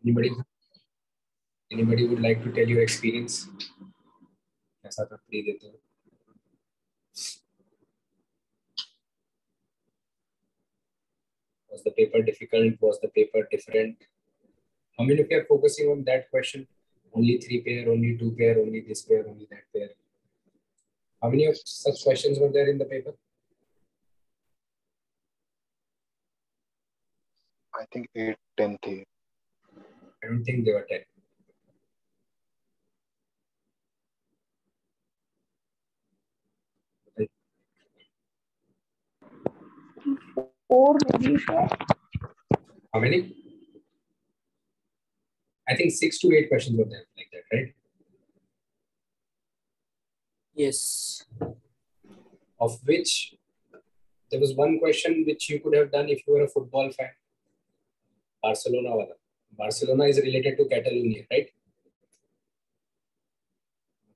Anybody? Anybody would like to tell your experience? ऐसा तो please देते हो. Was the paper difficult? Was the paper different? How many of you are focusing on that question? Only 3 pair, only 2 pair, only this pair, only that pair. How many of such questions were there in the paper? I think 8, 10 thi. I don't think there were 10. Four maybe. How many? I think 6 to 8 questions were there like that, right? Yes. Of which there was one question which you could have done if you were a football fan. Barcelona wala. Barcelona is related to Catalonia, right?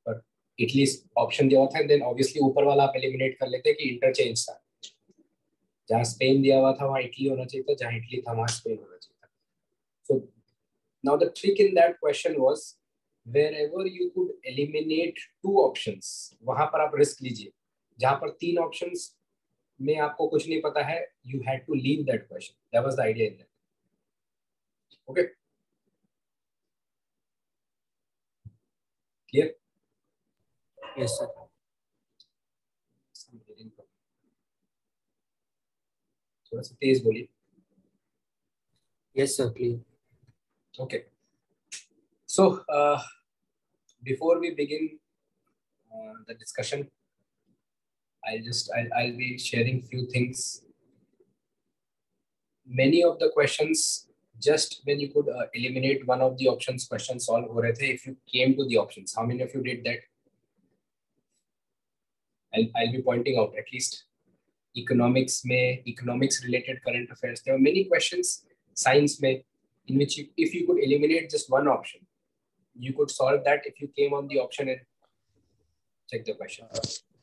But Italy's option दिया हुआ था, and then obviously ऊपर वाला आप eliminate कर लेते कि interchange था. जहाँ स्पेन दिया हुआ था वहाँ इटली होना चाहिए था, जहाँ इटली था वहाँ स्पेन होना चाहिए था. So now the trick in that question was wherever you could eliminate 2 options, वहाँ पर आप risk लीजिए. जहाँ पर 3 options में आपको कुछ नहीं पता है, you had to leave that question. That was the idea in that. Okay. Clear? Yes, sir. थोड़ा सा तेज बोलिए. Yes, sir, please. Okay. So before we begin the discussion, I'll be sharing few things. Many of the questions, just when you could eliminate one of the options, questions solve हो रहे थे if you came to the options. How many of you did that? I'll be pointing out at least economics related current affairs. There were many questions, science में, in which if you could eliminate just one option, you could solve that if you came on the option and check the question.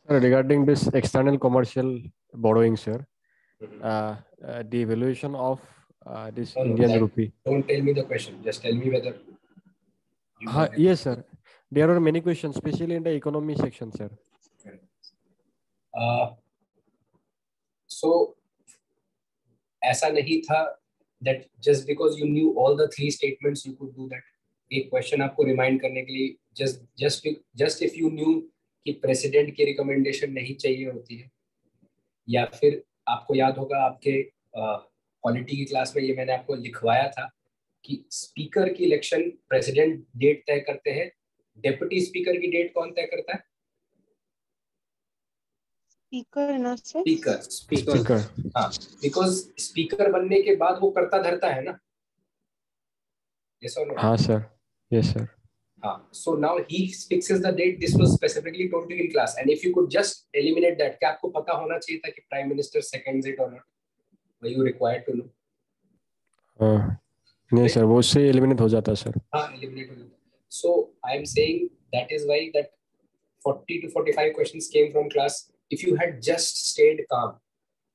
Regarding this external commercial borrowing, sir, the evaluation of this Indian rupee. Don't tell me the question. Just tell me whether. Yes, sir. There are many questions, especially in the economy section, sir. So, ऐसा नहीं था that just because you knew all the 3 statements, you could do that. एक question आपको remind करने के लिए just if you knew कि president की recommendation नहीं चाहिए होती है, या फिर आपको याद होगा आपके पॉलिटी की क्लास में ये मैंने आपको लिखवाया था कि स्पीकर की इलेक्शन प्रेसिडेंट डेट तय करते हैं, डेप्यूटी स्पीकर की डेट कौन तय करता है? स्पीकर. हाँ, बिकॉज स्पीकर बनने के बाद वो करता धरता है ना. Yes or no? हाँ सर. Yes sir. हाँ, so now he fixes the date. This was specifically told to you in class, and if you could just eliminate that, क्या आपको पता होना चाहिए था कि prime minister seconds it or not? Were you required to know? नहीं sir, वो उससे eliminate हो जाता सर. हाँ, eliminate हो जाता. So I am saying that is why that 40 to 45 questions came from class. If you had just stayed calm,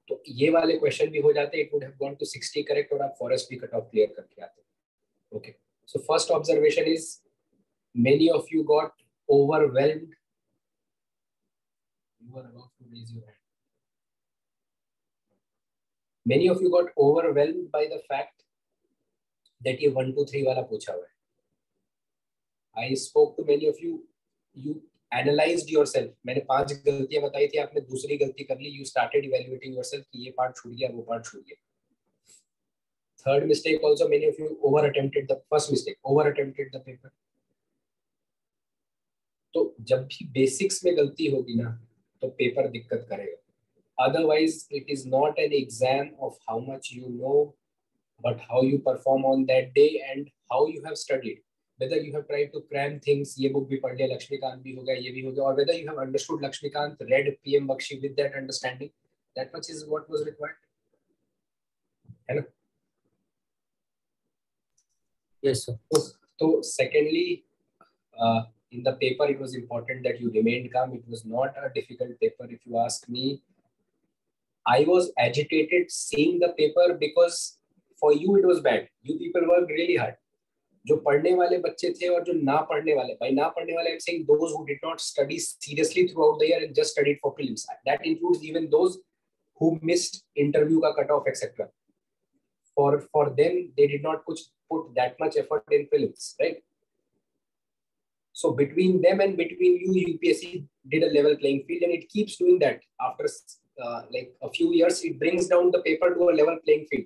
तो ये वाले question भी हो जाते. It would have gone to 60 correct और आप forest भी cut off clear करके आते. Okay. So first observation is many of you got overwhelmed. You are about to raise your hand. Many of you got overwhelmed by the fact that ये 1, 2, 3 वाला पूछा हुआ है. I spoke to many of you. You analyzed yourself. मैंने 5 गलतियां बताई थी, आपने दूसरी गलती कर ली. You started evaluating yourself कि ये पार्ट छूट गया, वो पार्ट छूट गया. Third mistake also, many of you over attempted the first mistake, over attempted the paper. तो जब भी बेसिक्स में गलती होगी ना, तो पेपर दिक्कत करेगा. Otherwise, it is not an exam of how much you know, but how you perform on that day and how you have studied. Whether you have tried to cram things, ये book भी पढ़ लिया, लक्ष्मीकांत भी हो गया, ये भी हो गया, or whether you have understood Lakshmikant, read PM Bakshi with that understanding, that much is what was required. है ना? Yes, sir. So secondly, in the paper, it was important that you remained calm. It was not a difficult paper. If you ask me, I was agitated seeing the paper because for you it was bad. You people worked really hard. जो पढ़ने वाले बच्चे थे और जो ना पढ़ने वाले, by ना पढ़ने वाले I'm saying those who did not study seriously throughout the year and just studied for prelims. That includes even those who missed interview ka cutoff etc. For them they did not put that much effort in prelims, right? So between them and between you, UPSC did a level playing field, and it keeps doing that. After like a few years, it brings down the paper to a level playing field.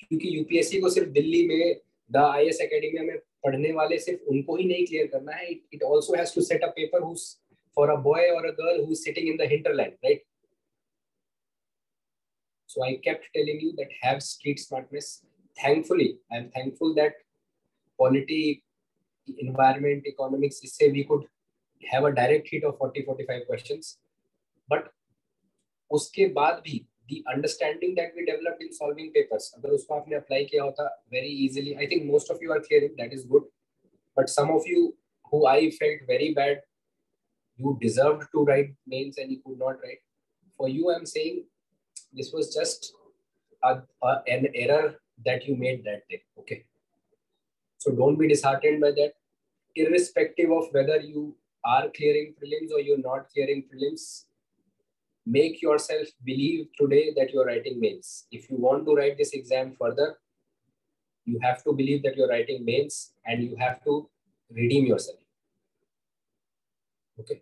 क्योंकि UPSC को सिर्फ दिल्ली में the IS Academy में पढ़ने वाले सिर्फ उनको ही नहीं क्लियर करना है. It also has to set a paper who's for a boy or a girl who's sitting in the hinterland, right? So I kept telling you that have street smartness. Thankfully, I'm thankful that polity, environment, economics, इससे we could have a direct hit of 40-45 questions. But उसके बाद भी the understanding that we developed in solving papers, अगर उसको आपने apply किया होता very easily, I think most of you are clearing, that is good. But some of you who I felt very bad, you deserved to write mains and you could not write. For you, I'm saying this was just an error that you made that day. Okay. So don't be disheartened by that. Irrespective of whether you are clearing prelims or you're not clearing prelims, make yourself believe today that you're writing mains. If you want to write this exam further, you have to believe that you're writing mains and you have to redeem yourself. Okay.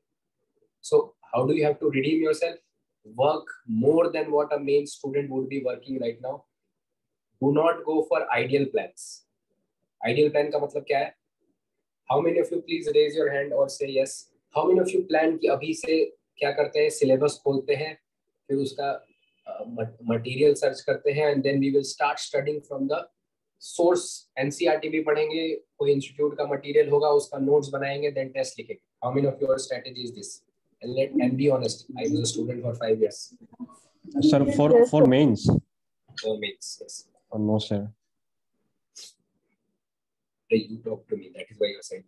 So how do you have to redeem yourself? Work more than what a main student would be working right now. Do not go for ideal plans. Ideal plan का मतलब क्या है? How many of you please raise your hand or say yes? How many of you plan कि अभी से क्या करते हैं? Syllabus खोलते हैं, फिर उसका material search करते हैं, and then we will start studying from the source. NCERT भी पढ़ेंगे, कोई institute का material होगा, उसका notes बनाएंगे, then test लिखेंगे. How many of your strategy is this? And be honest. I was a student for 5 years. Sir, for mains. For mains, yes. Oh, no, sir. You talk to me. That is why you're saying.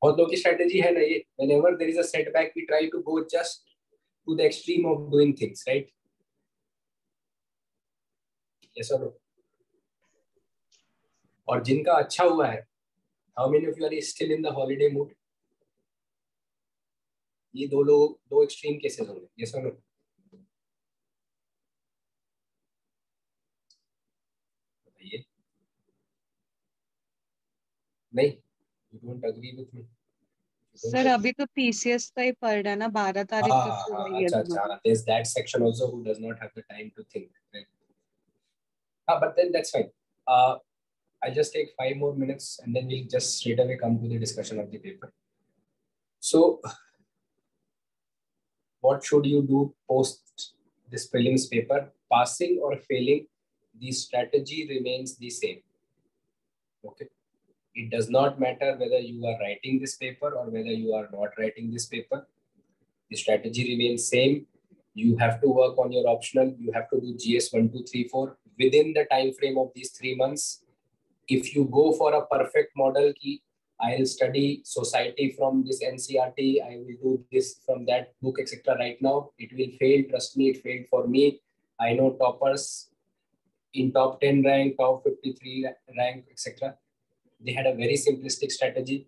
बहुत लोगों की strategy है ना ये. Whenever there is a setback, we try to go just to the extreme of doing things, right? Yes or no? और जिनका अच्छा हुआ है, how many of you are still in the holiday mood? ये दो extreme cases होंगे. Yes or no? बताइए. नहीं, you don't agree with me. Sir अभी तो PCS का ही पढ़ रहा है ना, 12 तारीख तक तो वही है. अच्छा. There's that section also who does not have the time to think. Right? But then that's fine. I'll just take 5 more minutes and then we'll just straight away come to the discussion of the paper. So, what should you do post this prelims paper? Passing or failing, the strategy remains the same. Okay. It does not matter whether you are writing this paper or whether you are not writing this paper. The strategy remains same. You have to work on your optional. You have to do GS 1, 2, 3, 4 within the time frame of these 3 months. If you go for a perfect model, ki I'll study society from this NCERT, I will do this from that book, etc. Right now, it will fail. Trust me, it failed for me. I know toppers in top 10 rank, top 53 rank, etc. They had a very simplistic strategy,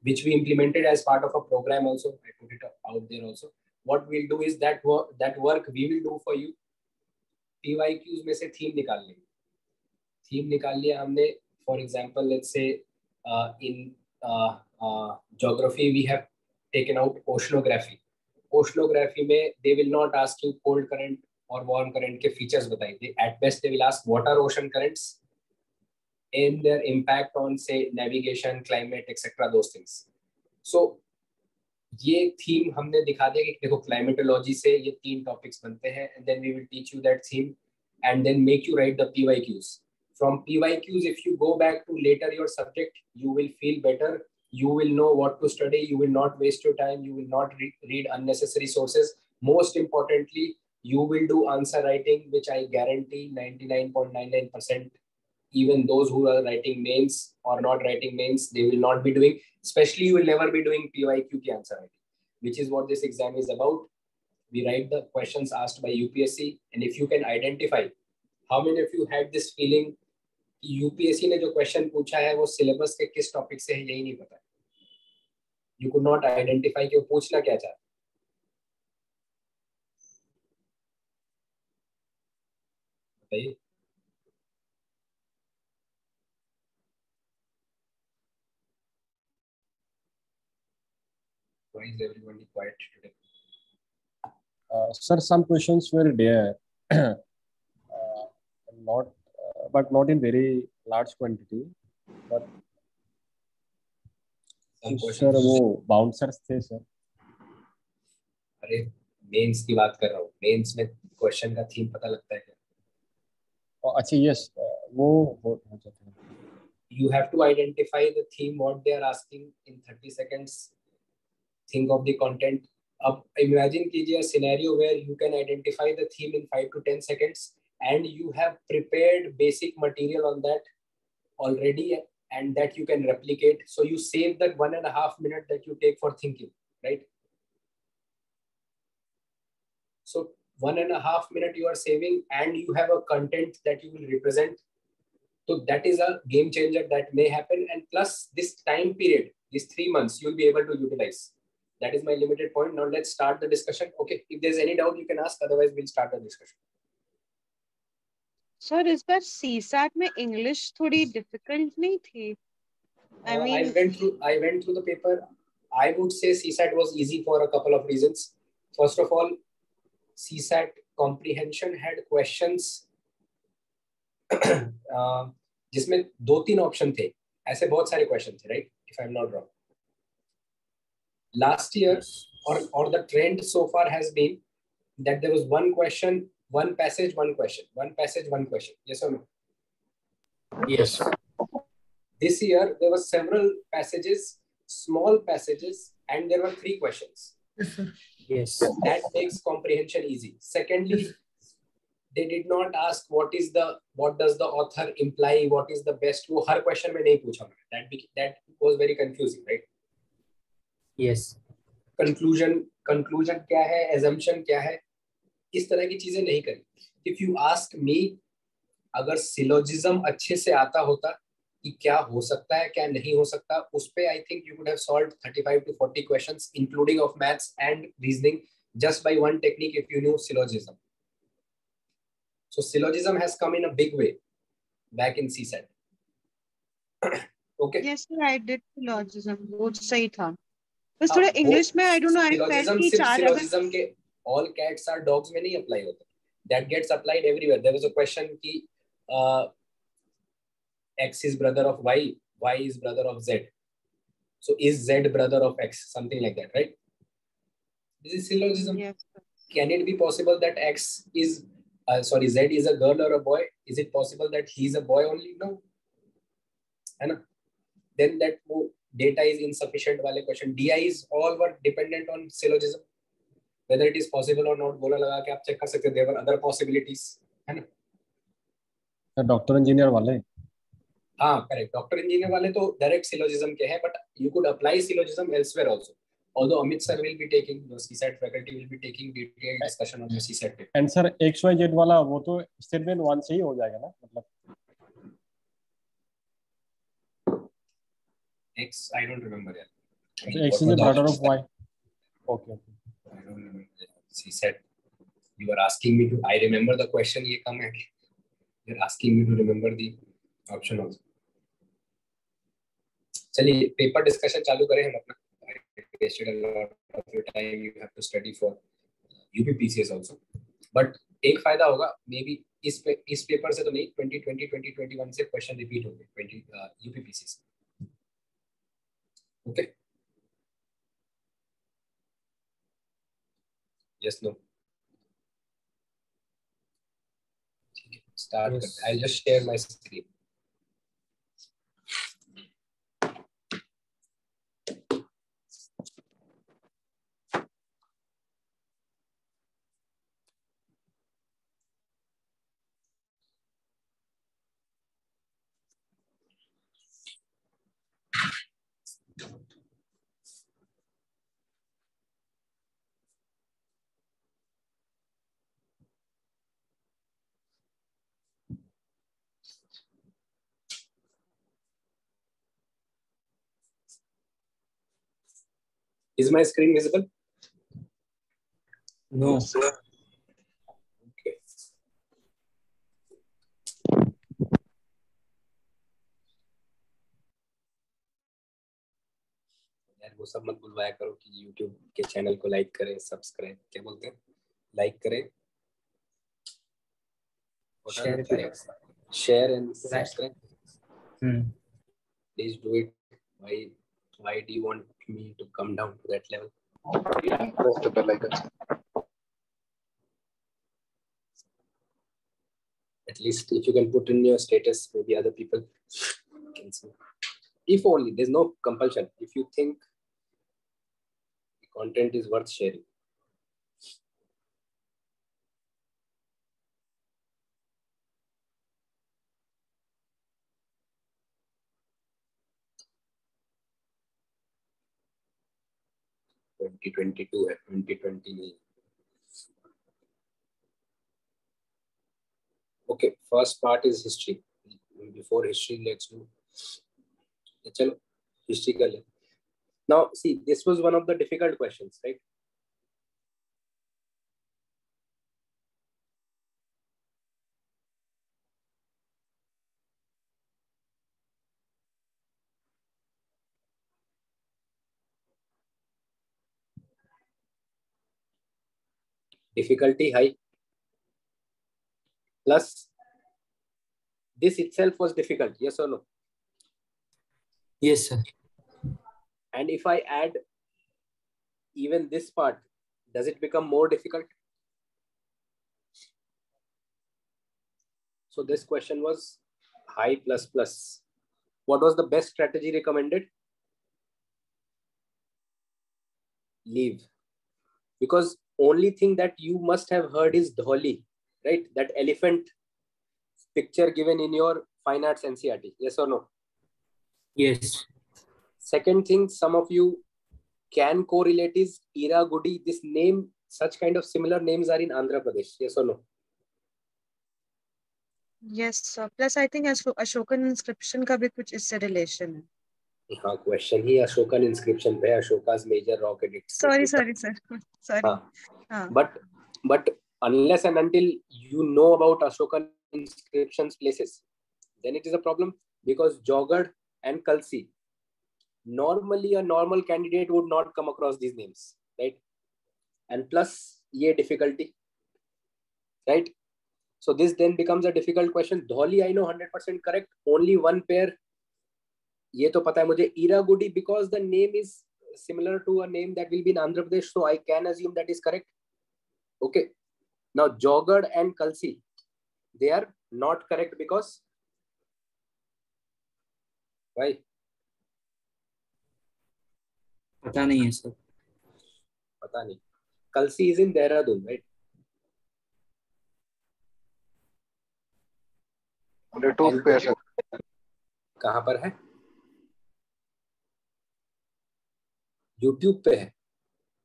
which we implemented as part of a program also. I put it out there also. What we'll do is that work we will do for you. PYQs में से theme निकाल लेंगे. Theme निकाल लिया हमने. For example, let's say in geography, we have taken out oceanography. Oceanography में they will not ask you cold current or warm current के features बताइए. At best, they will ask what are ocean currents and their impact on, say, navigation, climate, etc. Those things. So ये theme हमने दिखा दिया कि देखो climatology से ये 3 topics बनते हैं, and then we will teach you that theme and then make you write the PYQs. From PYQs, if you go back to later your subject, you will feel better. You will know what to study. You will not waste your time. You will not read unnecessary sources. Most importantly, you will do answer writing, which I guarantee 99.99%. Even those who are writing mains or not writing mains, they will not be doing. Especially, you will never be doing PYQ ki answer writing, which is what this exam is about. We write the questions asked by UPSC, and if you can identify How many of you had this feeling कि UPSC ने जो question पूछा है वो syllabus के किस topic से है यही नहीं पता? You could not identify कि वो पूछना क्या चाहता? बताइए. Why is everybody quiet today? Sir, some questions were there, not, but not in very large quantity. But Some sir, questions. वो bouncers थे sir. अरे मेंस की बात कर रहा हूँ. मेंस में क्वेश्चन का थीम पता लगता है क्या? अच्छा, yes, वो हो जाता है. You have to identify the theme what they are asking in 30 seconds. Think of the content. अब imagine कीजिए a scenario where you can identify the theme in 5 to 10 seconds and you have prepared basic material on that already and that you can replicate. So you save that 1.5 minutes that you take for thinking, right? So 1.5 minutes you are saving and you have a content that you will represent. So that is a game changer that may happen. And plus this time period, these 3 months, you'll be able to utilize. That is my limited point. Now let's start the discussion. Okay, if there's any doubt, you can ask. Otherwise, we'll start the discussion. Sir इस बार CSAT में English थोड़ी difficult नहीं थी? I mean, I went through the paper. I would say CSAT was easy for a couple of reasons. First of all, CSAT comprehension had questions जिसमें 2-3 option थे. ऐसे बहुत सारे क्वेश्चन थे, right? If I'm not wrong. Last year, or the trend so far has been that there was one question, one passage, one question, one passage, one question. Yes or no? Yes. This year there were several passages, small passages, and there were 3 questions. Yes. That makes comprehension easy. Secondly, they did not ask what does the author imply, what is the best. वो हर question में नहीं पूछा मैंने. That was very confusing, right? Yes. Conclusion क्या है, assumption क्या है, इस तरह की चीजें नहीं करी. If you ask me, अगर सिलोजिज्म अच्छे से आता होता कि क्या हो सकता है क्या नहीं हो सकता, उस पे I think you could have solved 35 to 40 questions including of maths and reasoning just by one technique if you knew syllogism. So syllogism has come in a big way back in CSAT. Okay. yes sir, I did syllogism. वो सही था. बस थोड़ा English में I don't know, I felt कि चार अगर syllogism के all cats are dogs में नहीं apply होता. That gets applied everywhere. There was a question कि X is brother of Y, Y is brother of Z. So is Z brother of X? Something like that, right? This is syllogism. yes sir. Can it be possible that Z is a girl or a boy? Is it possible that he's a boy only? No. है ना? Then that data is insufficient वाले question. DIs all were dependent on syllogism. Whether it is possible or not, बोला लगा के आप check कर सकते. There were other possibilities, है ना? डॉक्टर इंजीनियर वाले. हाँ, correct. Doctor engineer वाले तो direct syllogism के हैं, but you could apply syllogism elsewhere also. Although Amit sir will be taking, the CSAT faculty will be taking detailed discussion on the CSAT paper. And sir, XYZ वाला वो तो statement 1 से ही हो जाएगा ना, मतलब X, I don't remember yet. so X is the brother of Y. Okay. I don't remember. CSAT. You are asking me to. I remember the question. ये कम है. You're asking me to remember the option also. चलिए paper discussion चालू करें हम अपना. I wasted a lot of your time. You have to study for UPPCS also. But एक फायदा होगा. Maybe इस पेपर से तो नहीं. 2020, 2021 से question repeat होंगे. 20 UPPCS. Okay. Yes, no. Start. Yes. I'll just share my screen. Is my screen visible? No. Okay. यार वो सब मत बुलवाया करो कि YouTube के चैनल को लाइक करें, सब्सक्राइब, क्या बोलते हैं, लाइक करें, Share करें. share and subscribe. Please do it. Why do you want me to come down to that level? Press the bell icon. At least if you can put in your status, maybe other people can see. If only, there's no compulsion. If you think the content is worth sharing. है 2020 नहीं. Okay, first part is history. Before history, let's do. चलो history कर ले. Now see, this was one of the difficult questions, right? Difficulty high. Plus, this itself was difficult. Yes or no? Yes, sir. And if I add even this part, does it become more difficult? So this question was high plus plus. What was the best strategy recommended? Leave. Because only thing that you must have heard is dholi, right? That elephant picture given in your fine arts NCERT. Yes or no? Yes. Second thing, some of you can correlate is Iragudi. This name, such kind of similar names are in Andhra Pradesh. Yes or no? Yes, sir. Plus, I think Ashokan inscription का भी कुछ इससे relation है. हाँ, question ही Ashokan inscription पे. Ashoka's major rock edicts. Sorry, sir. Sorry. हाँ. But unless and until you know about Ashokan inscriptions places, then it is a problem, because Jogad and Kalsi, normally a normal candidate would not come across these names, right? And plus ये difficulty, right? So this then becomes a difficult question. Dholi I know 100% correct. Only one pair. ये तो पता है मुझे. Iragudi, because the name is similar to a name that will be in Andhra Pradesh, so I can assume that is correct. Okay. Now Jogad and Kalsi, they are not correct because why? पता नहीं है sir. पता नहीं. Kalsi is in Dehradun, right? Only two pairs. कहाँ पर है? YouTube पे है.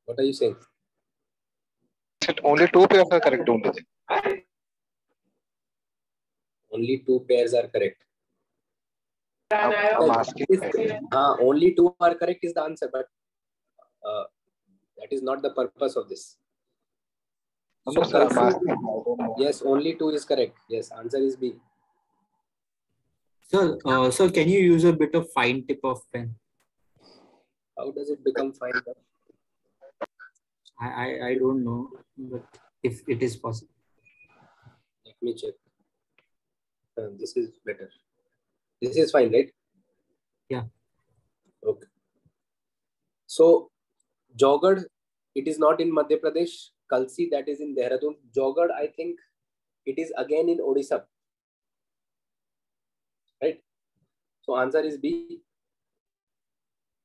What are you saying? Only two pairs are correct only. Only two pairs are correct. I'm asking. Only two are correct is the answer, but that is not the purpose of this. No, sir, I'm asking. Yes, only two is correct. Yes, answer is B. Sir, sir, can you use a bit of fine tip of pen? How does it become fine? I don't know, but if it is possible. Let me check. This is better. This is fine, right? Yeah. Okay. So, Jogad, it is not in Madhya Pradesh. Kalsi, that is in Dehradun. Jogad, I think it is again in Odisha. Right? So, answer is B.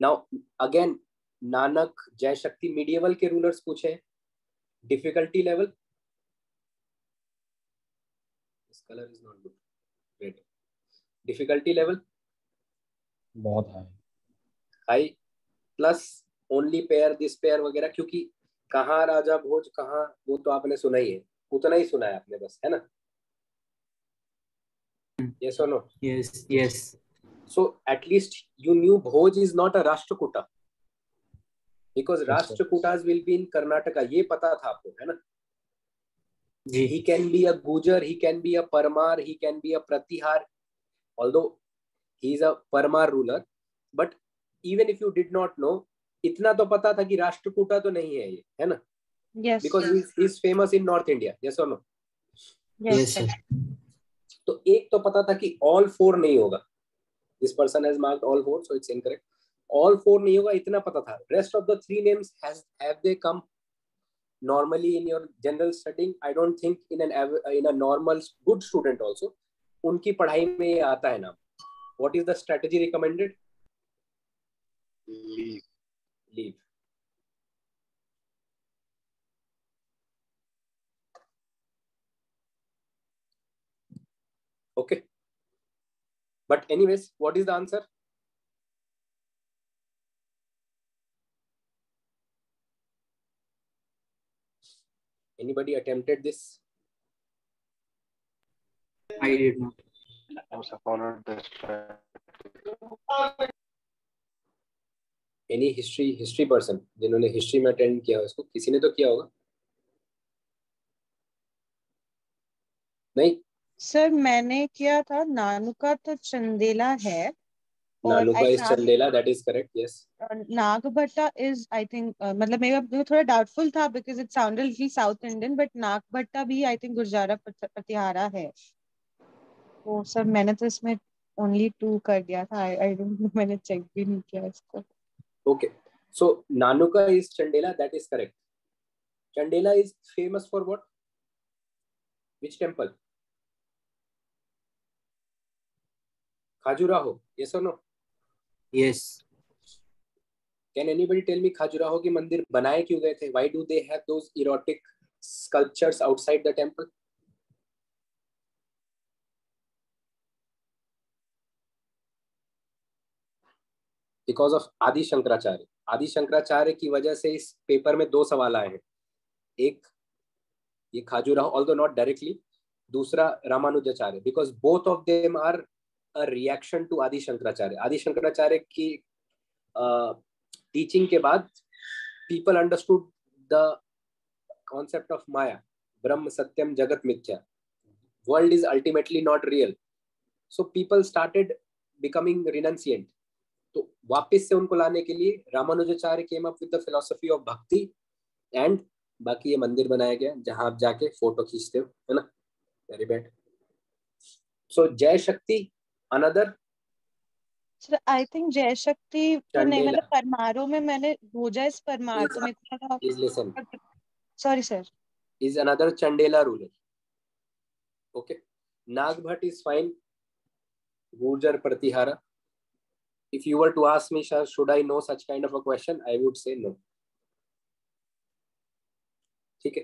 Now, again, Nanak, Jai Shakti, medieval के rulers पूछे. Difficulty level. This color is not good. Red. Difficulty level. बहुत high. High. Plus only pair, this pair वगैरह, क्योंकि कहाँ राजा भोज कहाँ, वो तो आपने सुना ही है. उतना ही सुना है आपने बस, है ना? Yes or no? Yes, yes. So at least you knew Bhoj is not a Rashtrakuta. Because Rashtrakutas will be in Karnataka, ये पता था आपको, है ना? जी He can be a Gujar, he can be a Parmar, he can be a Pratihar, although he is a Parmar ruler. But even if you did not know, इतना तो पता था कि राष्ट्रकूटा तो नहीं है ये, है ना? Yes. Because he is famous in North India, yes or no? Yes, yes sir. sir. तो एक तो पता था कि all four नहीं होगा. This person has marked all four, so it's incorrect. All four नहीं होगा, इतना पता था. Rest of the three names have they come normally in your general studying? I don't think in a normal good student also उनकी पढ़ाई में ये आता है नाम. What is the strategy recommended? Leave. Okay, but anyways, what is the answer? Anybody attempted this? I did not. Also followed the strategy. Any history person जिन्होंने history में attend किया हो इसको, किसी ने तो किया होगा? नहीं, सर मैंने किया था. नानुका तो चंदेला है. Nanuka is Chandela, that is correct. Yes. Nagabhata is I think, मतलब मेरा थोड़ा डाउटफुल था because it sounded little south Indian, but Nagabhata भी आई थिंक गुर्जारा प्रतिहारा है. तो सर मैंने तो इसमें ओनली 2 कर दिया था. आई डोंट नो, मैंने चेक भी नहीं किया इसको. Okay, so Nanuka is Chandela, that is correct. Chandela is famous for what? Which temple? Khajuraho, yes or no? Yes. Can anybody tell me Khajuraho के मंदिर बनाए क्यों गए थे? Why do they have those erotic sculptures outside the temple? Because of आदि शंकराचार्य. आदि शंकराचार्य की वजह से इस पेपर में 2 सवाल आए हैं. एक ये खाजुराहो, although not directly. दूसरा Ramanujacharya, because both of them are a reaction to आदि शंकराचार्य. आदि शंकराचार्य की टीचिंग के बाद people understood the concept of Maya, Brahma Satyam Jagat Mithya. World is ultimately not real. So people started becoming renunciant. तो वापस से उनको लाने के लिए Ramanujacharya came up with the philosophy of bhakti, and बाकी ये मंदिर बनाया गया जहां आप जाके फोटो खींचते हो, है ना? Very bad. सो जय शक्ति अनदर. सर आई थिंक जय शक्ति तो नहीं, मतलब परमारों में मैंने भोजा इस परमार तो मेरे को is listen, sorry sir, is another Chandela ruler. Okay, Nagabhata is fine. Gurjar Pratihara. If you were to ask me, should I know such kind of a question, I would say no. ठीक है.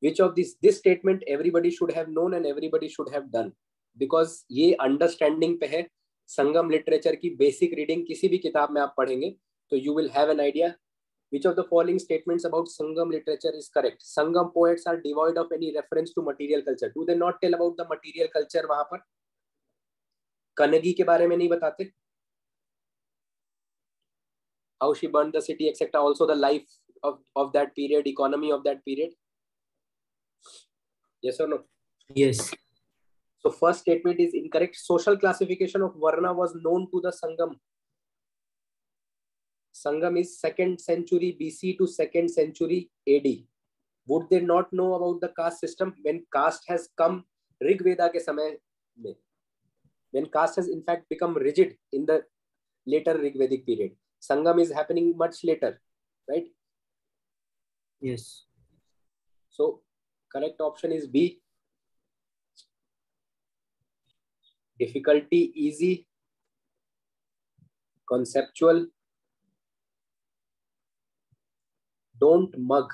Which of this statement everybody should have known and everybody should have done, because ये understanding पे है. संगम literature की basic reading किसी भी किताब में आप पढ़ेंगे तो you will have an idea. Which of the following statements about Sangam literature is correct? Sangam poets are devoid of any reference to material culture. Do they not tell about the material culture? वहां पर कनगी के बारे में नहीं बताते. How she burned the city, etc. Also the life of that period, economy of that period. Yes or no? Yes. So first statement is incorrect. Social classification of Varna was known to the Sangam. Sangam is 2nd century BC to 2nd century AD. Would they not know about the caste system when caste has come Rig Veda के समय में? When caste has in fact become rigid in the later Rig Vedic period. Sangam is happening much later, right? Yes. So correct option is B. Difficulty easy, conceptual, don't mug.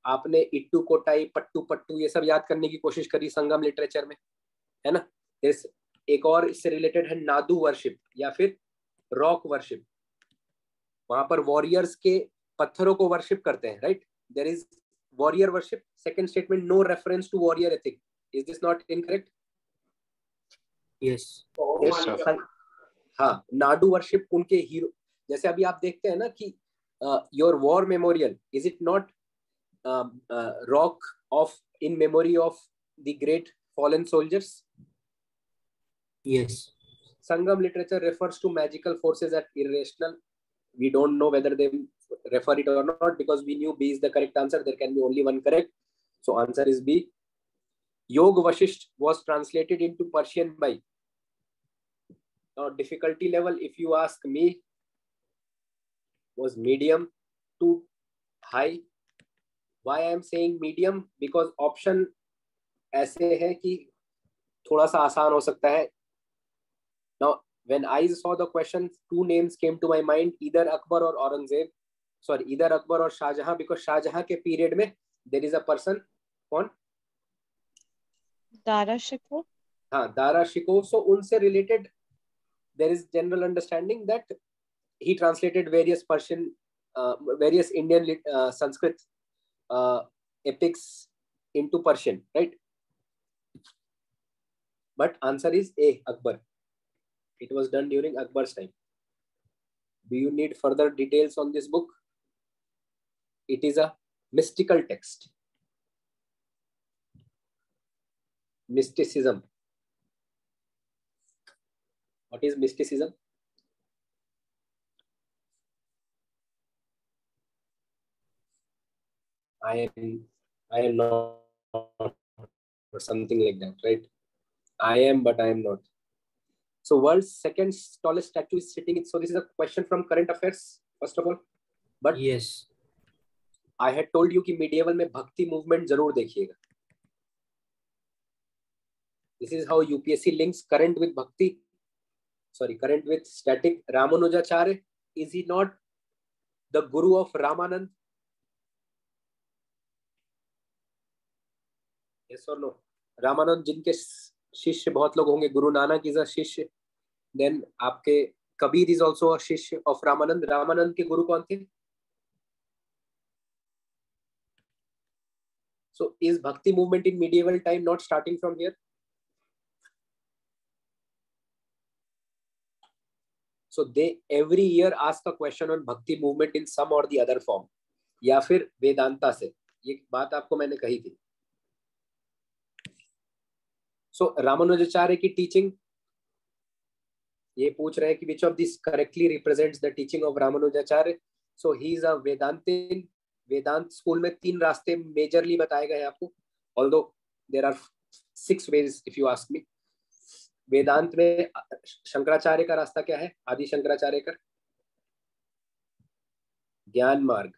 आपने it to कोटाई, पट्टू पट्टू ये सब याद करने की कोशिश करी संगम literature में, है ना? एक और इससे रिलेटेड है नादू वर्शिप या फिर रॉक वर्शिप. वहां पर वॉरियर्स के पत्थरों को वर्शिप करते हैं, right? There is warrior worship. Second statement, no reference to warrior ethic. Is this not incorrect? Yes. Yes, sir. हाँ, नाडू वर्शिप उनके हीरो, जैसे अभी आप देखते हैं ना कि your war memorial, is it not rock of in memory of the great fallen soldiers? Yes. Sangam literature refers to magical forces as irrational. We don't know whether they refer it or not, because we knew B is the correct answer. There can be only one correct. So answer is B. Yog Vashisht was translated into Persian by. Now difficulty level, if you ask me, was medium to high. Why I am saying medium? Because option ऐसे है कि थोड़ा सा आसान हो सकता है. Now, when I saw the question, two names came to my mind, either Akbar or Aurangzeb. Sorry, either Akbar or Shah Jahan, because Shah Jahan के period में there is a person, कौन? दारा शिकोह. हाँ, दारा शिकोह. So उनसे related, there is general understanding that he translated various Persian, various Indian Sanskrit epics into Persian, right? But answer is A, Akbar. It was done during Akbar's time. Do you need further details on this book? It is a mystical text. Mysticism. What is mysticism? I am not, or something like that, right? I am, but I am not. So world's second tallest statue is sitting. So this is a question from current affairs, first of all. But Yes. I had told you कि medieval में भक्ति movement जरूर देखिएगा. This is how UPSC links current with bhakti. Sorry, current with static. Ramanujacharya, is he not the guru of Ramanand? Yes or no? Ramanand जिनके शिष्य बहुत लोग होंगे. गुरु नानक is a शिष्य. Then आपके कबीर is also a शिष्य of Ramanand. Ramanand के गुरु कौन थे? So is bhakti movement in medieval time not starting from here? So they every year ask a question on bhakti movement in some or the other form. या फिर वेदांता से. ये बात आपको मैंने कही थी. So रामानुजाचार्य की टीचिंग, ये पूछ रहे हैं कि which of these correctly represents the teaching of Ramanujacharya? So he is a Vedantin. Vedanta school में 3 रास्ते मेजरली बताए गए हैं आपको. Although there are 6 ways if you ask me. वेदांत में शंकराचार्य का रास्ता क्या है? आदि शंकराचार्य का ज्ञान मार्ग.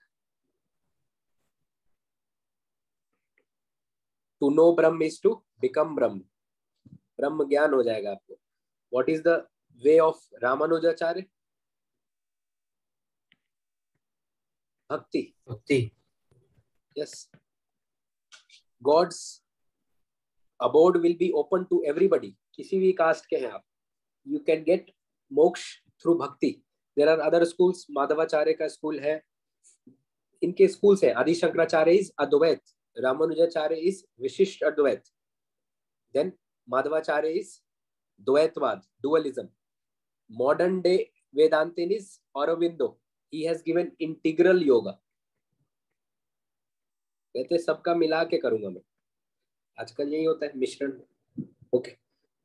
To know Brahm is to become Brahm. ब्रह्म ज्ञान हो जाएगा आपको. What is the way of Ramanujacharya? Bhakti. Bhakti. Yes. God's abode will be open to everybody. किसी भी कास्ट के हैं आप. You can get मोक्ष through bhakti. There are other schools. Madhavacharya का स्कूल है. इनके स्कूल्स है. आदि Shankaracharya is Advaita. Ramanujacharya is विशिष्ट अद्वैत. Then Madhvacharya is Dvaitvad, dualism. Modern day Vedantin is Aurobindo. He has given integral yoga. कहते सबका मिला के करूंगा मैं. आजकल यही होता है मिश्रण. Okay.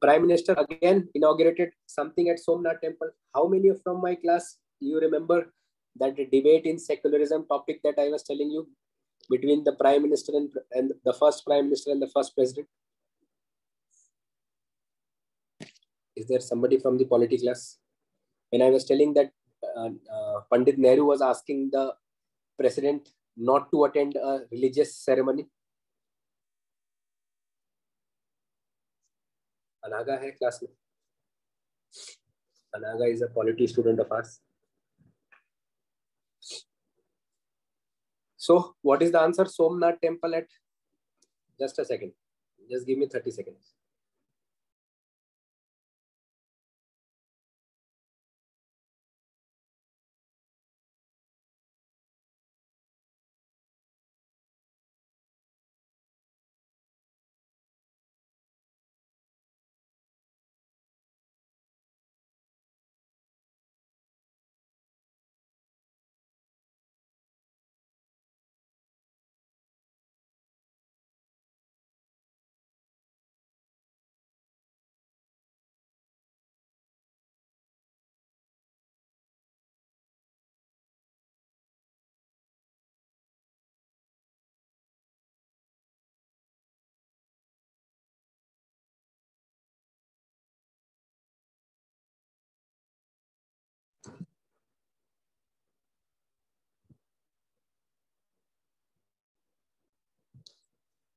Prime Minister again inaugurated something at Somnath Temple. How many from my class you remember that debate in secularism topic that I was telling you between the Prime Minister and the first Prime Minister and the first President? Is there somebody from the polity class? When I was telling that Pandit Nehru was asking the president not to attend a religious ceremony. Anaga hai class mein. Anaga is a polity student of ours. So what is the answer? Somnath Temple at, just a second. Just give me 30 seconds.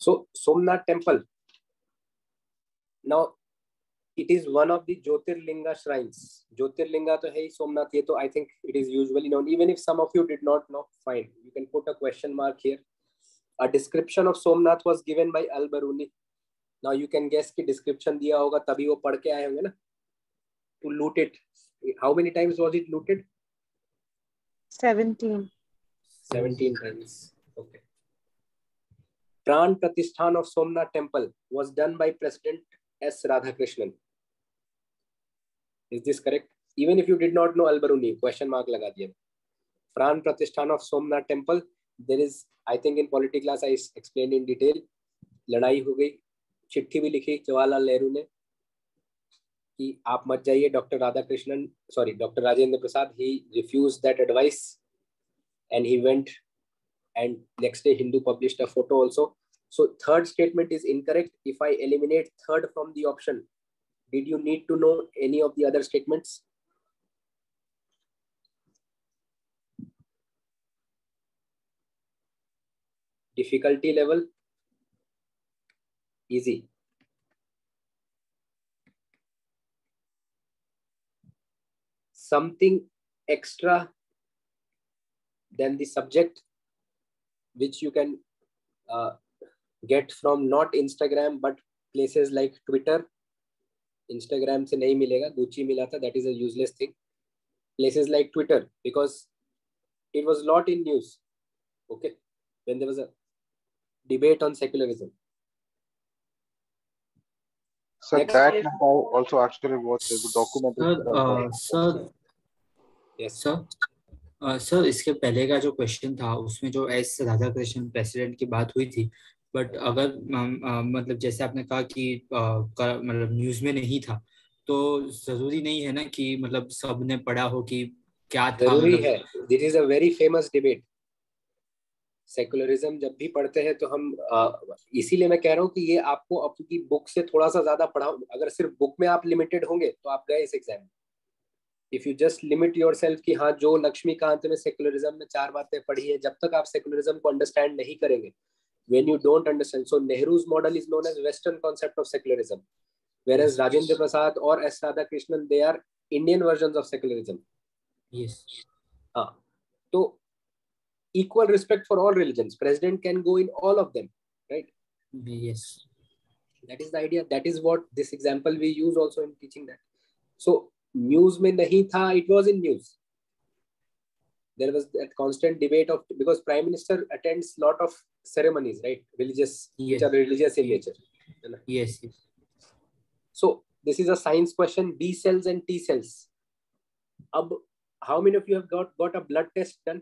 So Somnath temple, now it is one of the Jyotirlinga shrines. Jyotirlinga to hai Somnath, ye to I think it is usually known. Even if some of you did not know, fine, you can put a question mark here. A description of Somnath was given by Al-Biruni. Now you can guess ki description diya hoga tabhi wo पढ़ के आए होंगे ना. To loot it, how many times was it looted? 17 times. Okay. Pran Pratishthan of Somnath temple was done by President S. Radhakrishnan. Is this correct? Even if you did not know Al-Biruni, question mark laga diya. Pran Pratishthan of Somnath temple, there is, I think in polity class I explained in detail. लड़ाई हो गई, चिट्ठी भी लिखी जवाहरलाल नेहरू ने कि आप मत जाइए. Doctor Rajendra Prasad, he refused that advice and he went, and next day Hindu published a photo also. So third statement is incorrect. If I eliminate third from the option, did you need to know any of the other statements? Difficulty level? Easy. Something extra than the subject, which you can get from not Instagram but places like Twitter. Instagram se nahi milega, Gucci mila tha, that is a useless thing. Places like Twitter, because it was lot in news, okay, when there was a debate on secularism. So Next. that I also actually watched the documentary. Sir Yes. Sir इसके पहले का जो question था उसमें जो S Radhakrishnan president की बात हुई थी, बट अगर मतलब जैसे आपने कहा कि मतलब न्यूज में नहीं था, तो जरूरी नहीं है ना कि मतलब सबने पढ़ा हो कि क्या था. जरूरी है. This is a very famous debate. Secularism जब भी पढ़ते हैं तो हम इसीलिए मैं कह रहा हूँ कि ये आपको आपकी बुक से थोड़ा सा ज्यादा पढ़ा. अगर सिर्फ बुक में आप लिमिटेड होंगे तो आप गए इस एग्जाम में. If you just limit yourself कि हाँ जो लक्ष्मीकांत ने सेकुलरिज्म में 4 बातें पढ़ी है, जब तक आप सेकुलरिज्म को अंडरस्टैंड नहीं करेंगे, when you don't understand. So Nehru's model is known as Western concept of secularism, whereas Rajendra Prasad or S. Radhakrishnan, they are Indian versions of secularism. Yes. So equal respect for all religions. President can go in all of them, right? Yes. That is the idea. That is what this example we use also in teaching that. So news mein nahi tha, it was in news. There was that constant debate of, because Prime Minister attends lot of ceremonies, right? Religious, Yes. which are religious in nature. Yes. So this is a science question. B cells and T cells. Ab, how many of you have got a blood test done?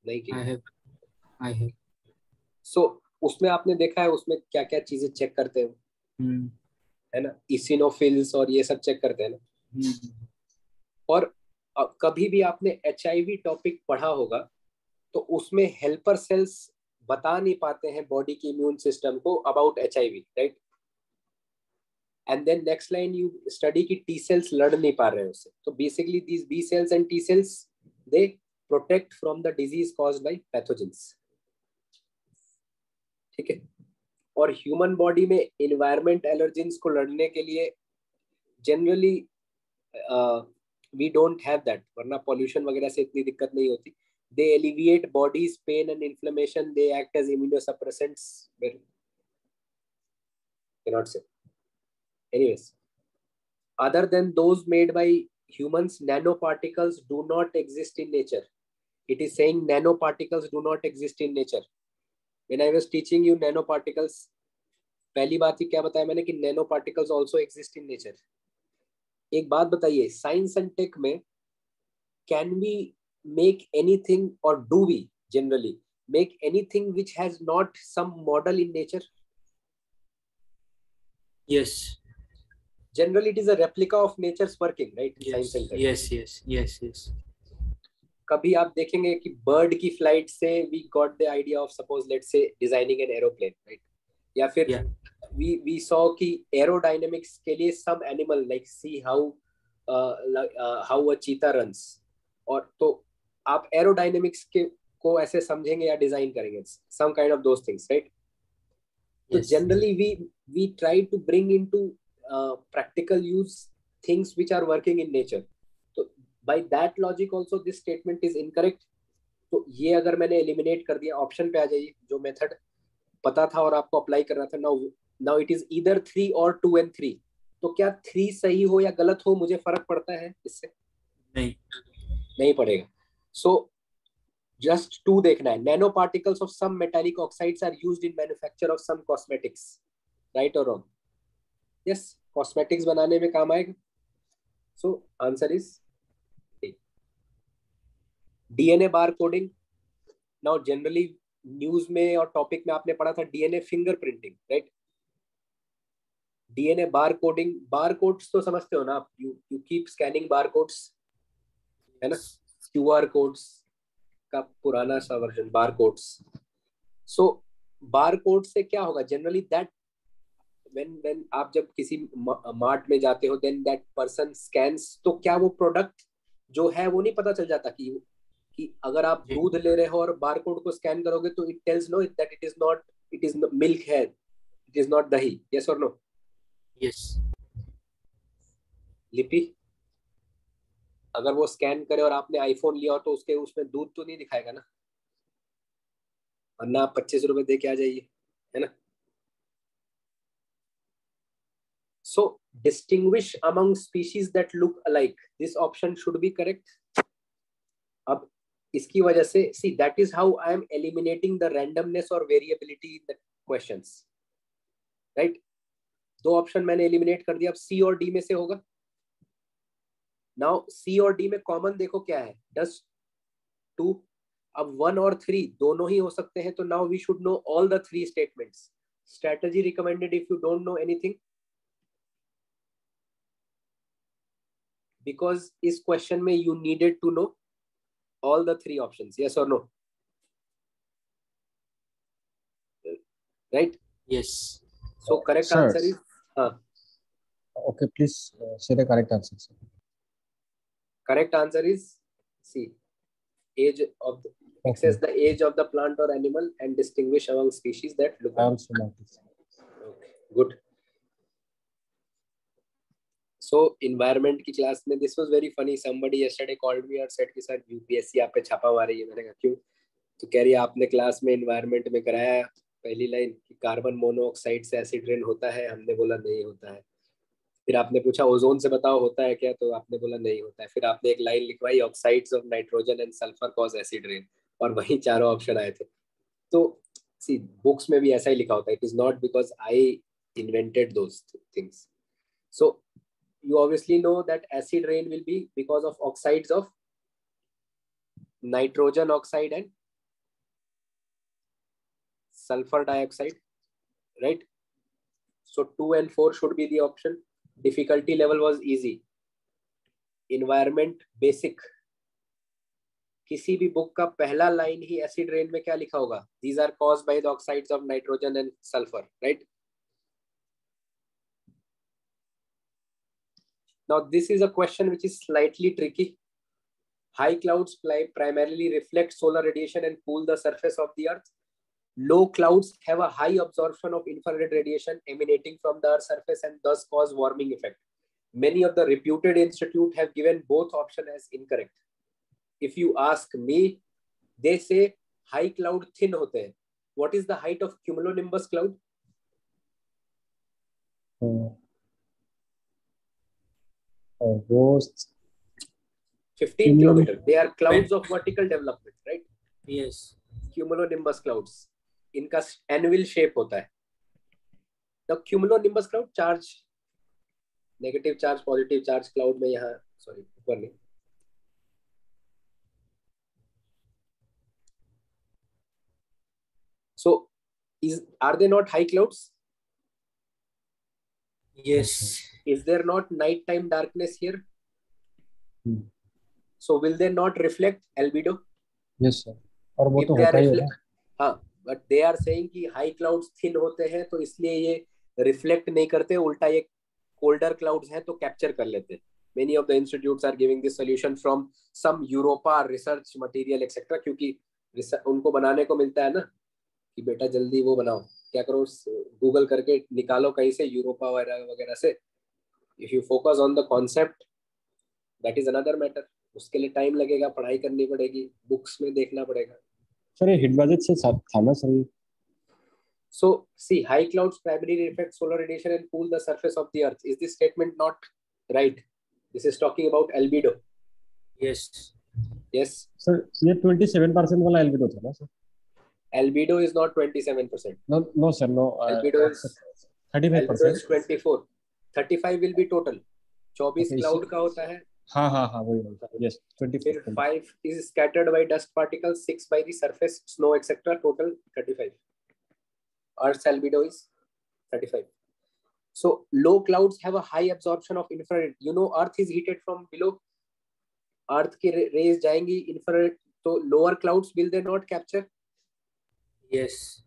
नहीं की. I have. So उसमें आपने देखा है उसमें क्या क्या चीजें चेक करते हो, है ना? इसिनोफिल्स और ये सब चेक करते हैं ना. और कभी भी आपने HIV टॉपिक पढ़ा होगा तो उसमें हेल्पर सेल्स बता नहीं पाते हैं बॉडी के इम्यून सिस्टम को अबाउट HIV, राइट? And then next line you study की T cells लड़ नहीं पा रहे हैं उससे. तो basically these B cells and T cells, they protect from the disease caused by pathogens. ठीक है. और ह्यूमन बॉडी में इन्वायरमेंट एलर्जेंस को लड़ने के लिए generally we don't have that, वरना पॉल्यूशन वगैरह से इतनी दिक्कत नहीं होती. They alleviate body's pain and inflammation, they act as immunosuppressants. cannot say. Anyways, other than those made by humans, nanoparticles do not exist in nature. It is saying nanoparticles do not exist in nature. When I was teaching you nanoparticles, पहली बात ही क्या बताया मैंने कि nanoparticles also exist in nature. एक बात बताइए, science and take में can we make anything, or do we generally make anything which has not some model in nature? Yes. Generally it is a replica of nature's working, right? Yes. Science and tech. Yes. कभी आप देखेंगे कि bird की flight से we got the idea of, suppose let's say designing an aeroplane, right? या फिर we saw कि aerodynamics के लिए some animal, like see how how a चीता रन्स, और तो आप एरोडायनेमिक्स के को ऐसे समझेंगे या डिजाइन करेंगे, some kind of those things, right? तो generally we try to bring into practical use things which are working in nature. तो by that logic also this statement is incorrect. तो ये अगर मैंने एलिमिनेट कर दिया, ऑप्शन पे आ जाइए, जो मेथड पता था और आपको अप्लाई करना था. नाउ इट इज ईदर 3 और 2 and 3. तो क्या 3 सही हो या गलत हो, मुझे फर्क पड़ता है इससे? नहीं पड़ेगा. सो जस्ट 2 देखना है. Nano particles of some metallic oxides are used in manufacture of some cosmetics, right और रॉन्ग? यस, कॉस्मेटिक्स बनाने में काम आएगा. So answer is DNA bar coding. Now generally news में और टॉपिक में आपने पढ़ा था DNA fingerprinting, right? DNA bar coding, bar codes तो समझते हो ना आप, you keep scanning bar codes, है ना? क्यूआर कोड्स का पुराना सा वर्जन, बार कोड्स. सो बार कोड से क्या होगा जनरली, दैट व्हेन आप जब किसी मार्ट में जाते हो, देन दैट पर्सन स्कैन्स, तो क्या वो प्रोडक्ट जो है वो नहीं पता चल जाता कि अगर आप दूध ले रहे हो और बार कोड को स्कैन करोगे तो it tells know that it is milk है, इट इज नॉट दही. यस और नो? यस. लिपि, अगर वो स्कैन करे और आपने आईफोन लिया हो तो उसमें दूध तो नहीं दिखाएगा ना, वरना आप 25 रुपए दे के आ जाइए, है ना? So distinguish among species that look alike. This option should be correct. अब इसकी वजह से see that is how I am eliminating the randomness or variability in the questions, right? 2 option मैंने एलिमिनेट कर दिया. अब सी और डी में से होगा. नाउ सी और डी में कॉमन देखो क्या है, does 2. अब 1 और 3 दोनों ही हो सकते हैं. तो now we should know all the 3 statements. Strategy recommended if you don't know anything, because इस क्वेश्चन में you needed to know all the 3 options. Yes or no? Right? Yes. So correct Sir. answer is Okay, please say the correct answer, sir. correct answer is C. Age of the, access the age of the plant or animal and distinguish among species that look alike. Also notice. Okay, good. So environment की class में this was very funny. Somebody yesterday called me और said कि sir UPSC आप पे छापा मार रही है. मैंने कहा क्यों? तो कह रही है आपने क्लास में environment में कराया पहली लाइन कि कार्बन मोनोऑक्साइड से एसिड रेन होता है. हमने बोला नहीं होता है. फिर आपने पूछा ओजोन से बताओ होता है क्या, तो आपने बोला नहीं होता है. फिर आपने एक लाइन लिखवाई oxides of nitrogen and sulphur cause acid rain, और वही चारों ऑप्शन आए थे. तो सी बुक्स में भी ऐसा ही लिखा होता है. It is not because I invented those things. So you obviously know that acid rain will be because of oxides of nitrogen oxide and sulfur dioxide, right? So 2 and 4 should be the option. Difficulty level was easy. Environment basic, किसी भी book का पहला line ही acid rain में क्या लिखा होगा? These are caused by the oxides of nitrogen and sulfur, right? Now this is a question which is slightly tricky. High clouds primarily reflect solar radiation and cool the surface of the earth. Low clouds have a high absorption of infrared radiation emanating from the earth's surface and thus cause warming effect. Many of the reputed institutes have given both options as incorrect. If you ask me, they say high cloud thin होते हैं. What is the height of cumulonimbus cloud? 15 kilometers. They are clouds of vertical development, right? Yes. Cumulonimbus clouds. इनका annual shape होता है. The cumulonimbus cloud charge, negative charge, positive charge cloud में यहाँ sorry ऊपर नहीं. So are they not high clouds? Yes. Is there not nighttime darkness here? So will they not reflect albedo? Yes sir. और वो तो होता ही है ना. हाँ, but they are saying कि high clouds thin होते हैं तो इसलिए ये reflect नहीं करते, उल्टा ये colder clouds हैं तो capture कर लेते. Many of the institutes are giving this solution from some Europa research material etc. क्योंकि उनको बनाने को मिलता है ना कि बेटा जल्दी वो बनाओ, क्या करो गूगल करके निकालो कहीं से यूरोपा वगैरह से. If you focus on the concept, that is another matter. उसके लिए टाइम लगेगा, पढ़ाई करनी पड़ेगी, बुक्स में देखना पड़ेगा. सर ये हिट बजट से था ना sir? So see, high clouds primarily reflect solar radiation and cool the surface of the earth. Is this statement not right? This is talking about albedo. Yes. Yes. Sir, ये 27% वाला albedo था ना sir? Albedo is not 27%. No sir, no. Albedo is 35%. Albedo is 24. 35 will be total. 24 Okay, cloud का होता है. हाँ वही होता है. Yes, 24. 5 is scattered by dust particles, 6 by the surface, snow, etc. Total 35. Earth's albedo is 35. So low clouds have a high absorption of infrared. You know, Earth is heated from below. Earth की rays जाएंगी infrared. So lower clouds will they not capture? Yes.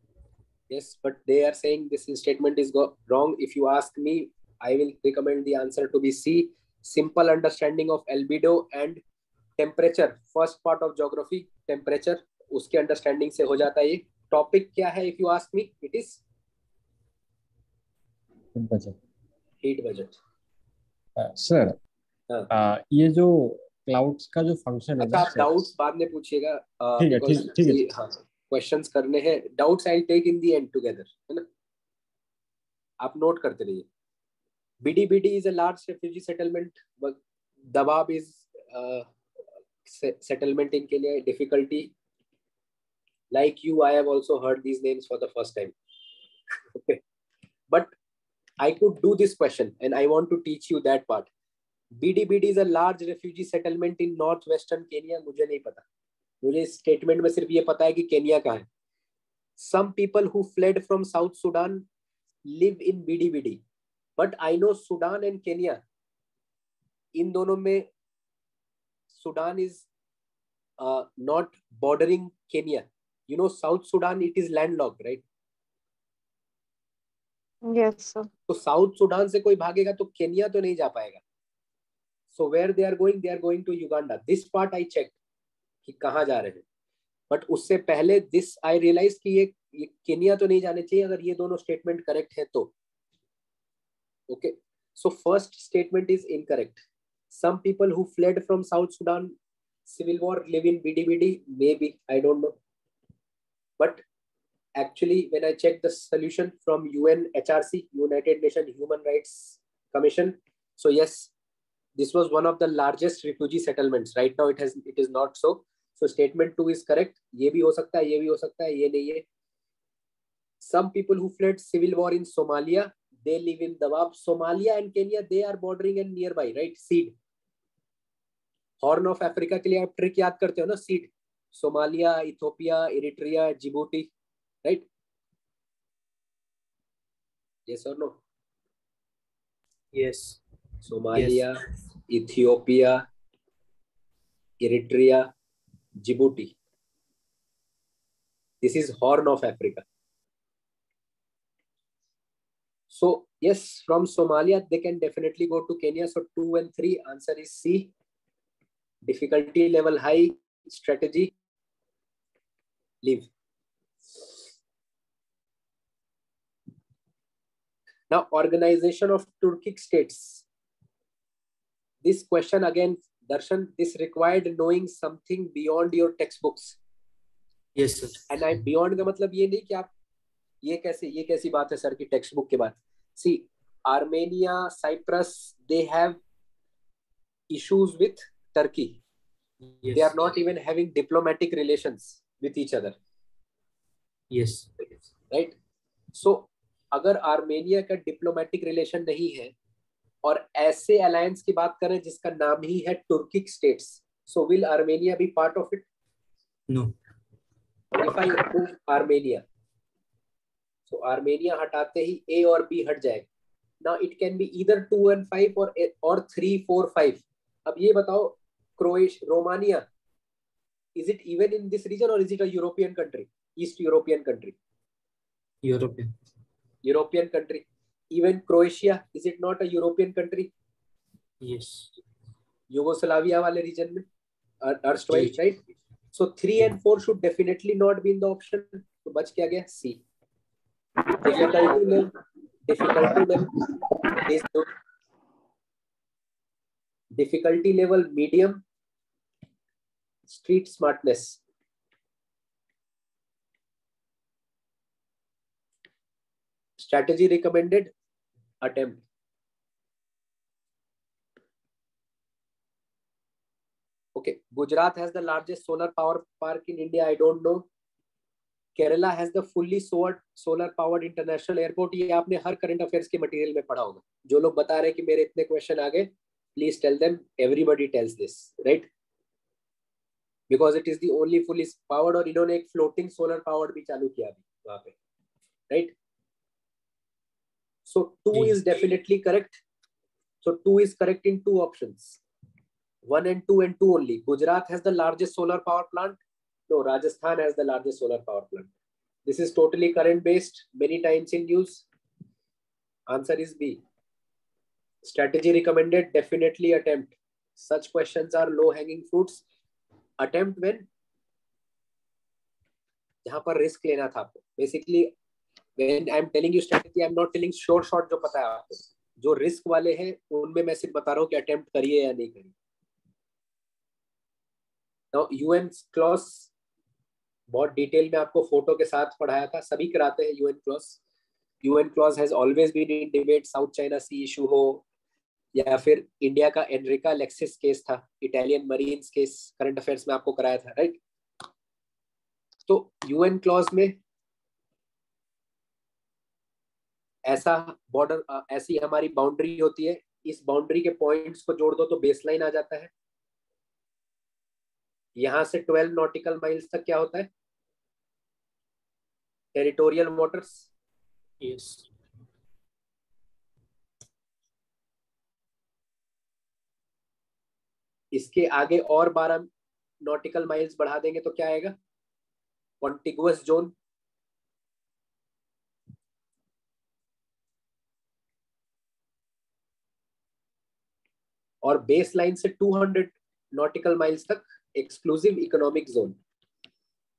Yes, but they are saying this statement is wrong. If you ask me, I will recommend the answer to be C. Simple understanding of albedo and temperature. First part of geography, temperature. उसके understanding से हो जाता है ये. Topic क्या है? If you ask me, it is heat budget. Sir, ये जो clouds का जो function है. अच्छा, आप doubts बाद में पूछिएगा. ठीक है. हाँ, questions करने हैं. Doubts I'll take in the end together, है ना? आप note करते रहिए. BDBD is a large refugee settlement. Dabab is settlement in Kenya. Difficulty. Like you, I have also heard these names for the first time. Okay, but I could do this question, and I want to teach you that part. BDBD is a large refugee settlement in northwestern Kenya. मुझे नहीं पता. मुझे इस statement में सिर्फ ये पता है कि केन्या कहाँ है. Some people who fled from South Sudan live in BDBD. But I know Sudan and Kenya. इन दोनों में Sudan is not bordering Kenya. You know, South Sudan, it is landlocked, right? Yes, sir. तो South Sudan से कोई भागेगा तो Kenya तो नहीं जा पाएगा. So where they are going to Uganda. This part I checked कि कहाँ जा रहे हैं. But उससे पहले this I realized कि ये केन्या तो नहीं जाने चाहिए अगर ये दोनों statement correct है तो. Okay. So first statement is incorrect. Some people who fled from South Sudan civil war live in BDBD. Maybe, I don't know. But actually, when I checked the solution from UNHRC, United Nations Human Rights Commission, so yes, this was one of the largest refugee settlements. Right now, it is not so. So statement 2 is correct. ये भी हो सकता है, ये भी हो सकता है, ये नहीं है. Some people who fled civil war in Somalia, they live in Dawab. Somalia and Kenya, they are bordering and nearby, right? Seed. Horn of Africa के लिए आप ट्रिक याद करते हो ना? Seed. Somalia, Ethiopia, Eritrea, Djibouti, right? Yes or no? Yes. Somalia, Ethiopia, Eritrea, Djibouti. This is Horn of Africa. So yes, from Somalia, they can definitely go to Kenya. So 2 and 3, answer is C. Difficulty level high, strategy, leave. Now, organization of Turkic states. This question again, Darshan, this required knowing something beyond your textbooks. Yes, sir. And I beyond का मतलब ये नहीं कि आप ये कैसी बात है सर की टेक्स्ट बुक के बाद. See, Armenia, Cyprus, they have issues with Turkey. Yes. They are not even having diplomatic relations with each other. Yes. Right? So, अगर आर्मेनिया का डिप्लोमेटिक रिलेशन नहीं है और ऐसे अलायंस की बात करें जिसका नाम ही है Turkic states, so will Armenia be part of it? No. If I remove Armenia, so Armenia हटाते ही A और B हट जाएगा. Now it can be either 2 and 5 or 3, 4, 5. अब ये बताओ, Croatia, Romania, is it even in this region or is it a European country? East European country. European country. Even Croatia, is it not a European country? Yes. Yugoslavia वाले reason में, erstwhile, right? So 3 and 4 should definitely not be in the option. तो बच क्या गया? C. Difficulty level medium. Street smartness. Strategy recommended, attempt. Okay, Gujarat has the largest solar power park in India. I don't know. Kerala has the fully solar powered international airport. ये आपने हर current affairs के material में पढ़ा होगा. जो लोग बता रहे हैं कि मेरे इतने question आ गए, please tell them. Everybody tells this, right? Because it is the only fully powered, और इन्होंने एक floating solar powered भी चालू किया अभी वहाँ पे, right? So 2 is definitely correct. So 2 is correct in 2 options. 1 and 2 and 2 only. Gujarat has the largest solar power plant. No, Rajasthan has the largest solar power plant. This is totally current based, many times in use. Answer is B. Strategy recommended, definitely attempt. Such questions are low hanging fruits. Attempt when जहाँ पर risk लेना था आपको. Basically, when I am telling you strategy, I am not telling short जो पता है आपको. जो risk वाले हैं उनमें मैं सिर्फ बता रहा हूँ कि attempt करिए या नहीं करिए. Now UN clause बहुत डिटेल में आपको फोटो के साथ पढ़ाया था, सभी कराते हैं UN clause. UN clause has always been in debate. South China Sea issue हो या फिर इंडिया का एनरिका लेक्सिस केस था, Italian marines case, current affairs में आपको कराया था, राइट? तो UN clause में ऐसा बॉर्डर, ऐसी हमारी बाउंड्री होती है, इस बाउंड्री के पॉइंट्स को जोड़ दो तो बेसलाइन आ जाता है. यहां से 12 नॉटिकल माइल्स तक क्या होता है? Territorial waters. यस. इसके आगे और 12 नॉटिकल माइल्स बढ़ा देंगे तो क्या आएगा? Contiguous zone. और बेस लाइन से 200 नॉटिकल माइल्स तक exclusive economic zone.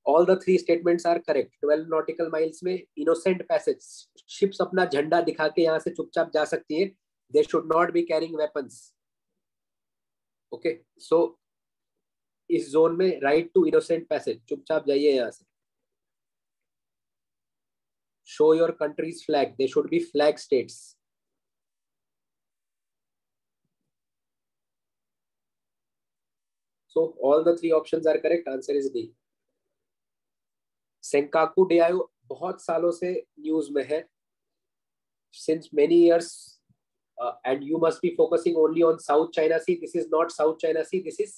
All the 3 statements are correct. 12 nautical miles में innocent passage, ships अपना झंडा दिखा के यहाँ से चुपचाप जा सकती है. They should not be carrying weapons. Okay, so इस जोन में right to innocent passage, चुपचाप जाइए यहाँ से. Show your country's flag. They should be flag states. So all the 3 options are correct. Answer is D. Senkaku Diaoyu बहुत सालों से news में है, since many years, and you must be focusing only on South China Sea. This is not South China Sea, this is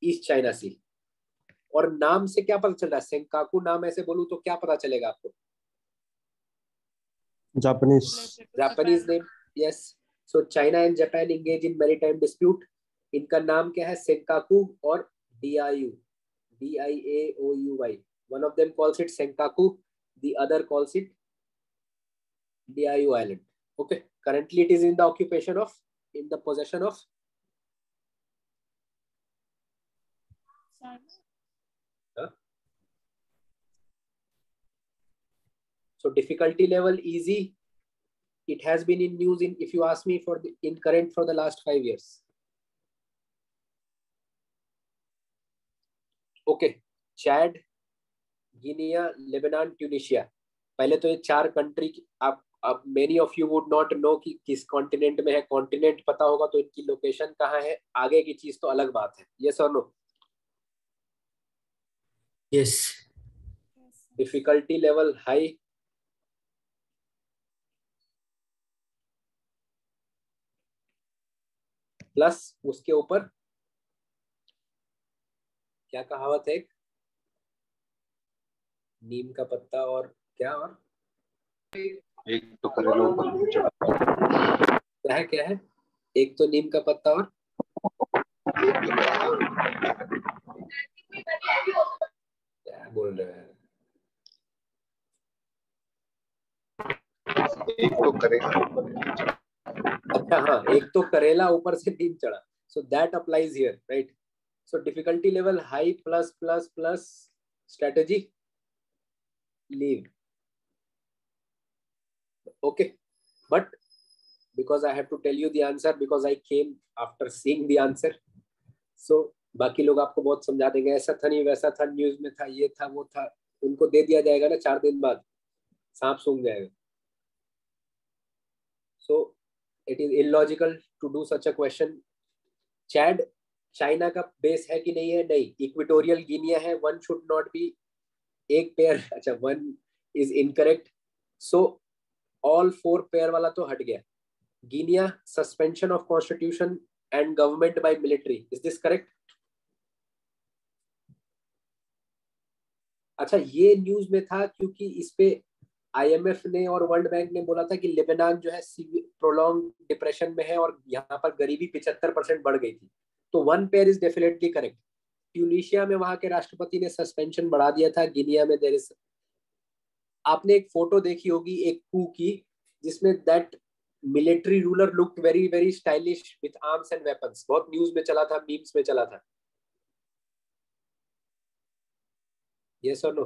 East China Sea. और नाम से क्या पता चल रहा है? सेंकाकू नाम ऐसे बोलूं तो क्या पता चलेगा आपको? Japanese name. Yes. So China and Japan engage in maritime dispute. इनका नाम क्या है? सेंकाकू और Diao. DIAOUY. One of them calls it Senkaku, the other calls it Diaoyu Island. Okay. Currently, it is in the possession of huh? So difficulty level easy. It has been in news if you ask me, in current for the last 5 years. Okay. Chad, Guinea, Lebanon, Tunisia. पहले तो ये 4 country आप many of you would not know कि किस continent में है. Continent पता होगा तो इनकी लोकेशन कहाँ है, आगे की चीज तो अलग बात है. यस और no? Yes. Difficulty level high. Plus उसके ऊपर क्या कहावत है? नीम का पत्ता और क्या, और एक तो करेलो क्या है? एक तो नीम का पत्ता और क्या बोल रहे हैं? एक तो करेगा. अब अच्छा हाँ, एक तो करेला ऊपर से नीम चढ़ा, so that applies here, right? So difficulty level high plus plus plus strategy leave. Okay, but because I have to tell you the answer because I came after seeing the answer, so बाकी लोग आपको बहुत समझा देंगे, ऐसा था नहीं वैसा था, न्यूज में था, ये था वो था, उनको दे दिया जाएगा ना 4 दिन बाद, सांप सूंघ जाएगा. So it is illogical to do such a question. Chad China का बेस है कि नहीं है? नहीं. इक्वेटोरियल गिनिया है, वन शुड नॉट बी, एक पेयर, अच्छा one is incorrect. So all 4 pair वाला तो हट गया. Guinea suspension of constitution and government by military, is this correct? अच्छा, ये न्यूज में था क्योंकि इस पे आईएमएफ ने और वर्ल्ड बैंक ने बोला था कि लेबनान जो है प्रोलॉन्ग डिप्रेशन में है और यहाँ पर गरीबी 75% बढ़ गई थी. तो one pair is definitely correct. Tunisia में वहां के राष्ट्रपति ने सस्पेंशन बढ़ा दिया था. गिनिया में देयर इज, आपने एक फोटो देखी होगी एक कू की जिसमें that military ruler looked very very stylish with arms and weapons. बहुत न्यूज में चला था, मीम्स में चला था. यस और नो?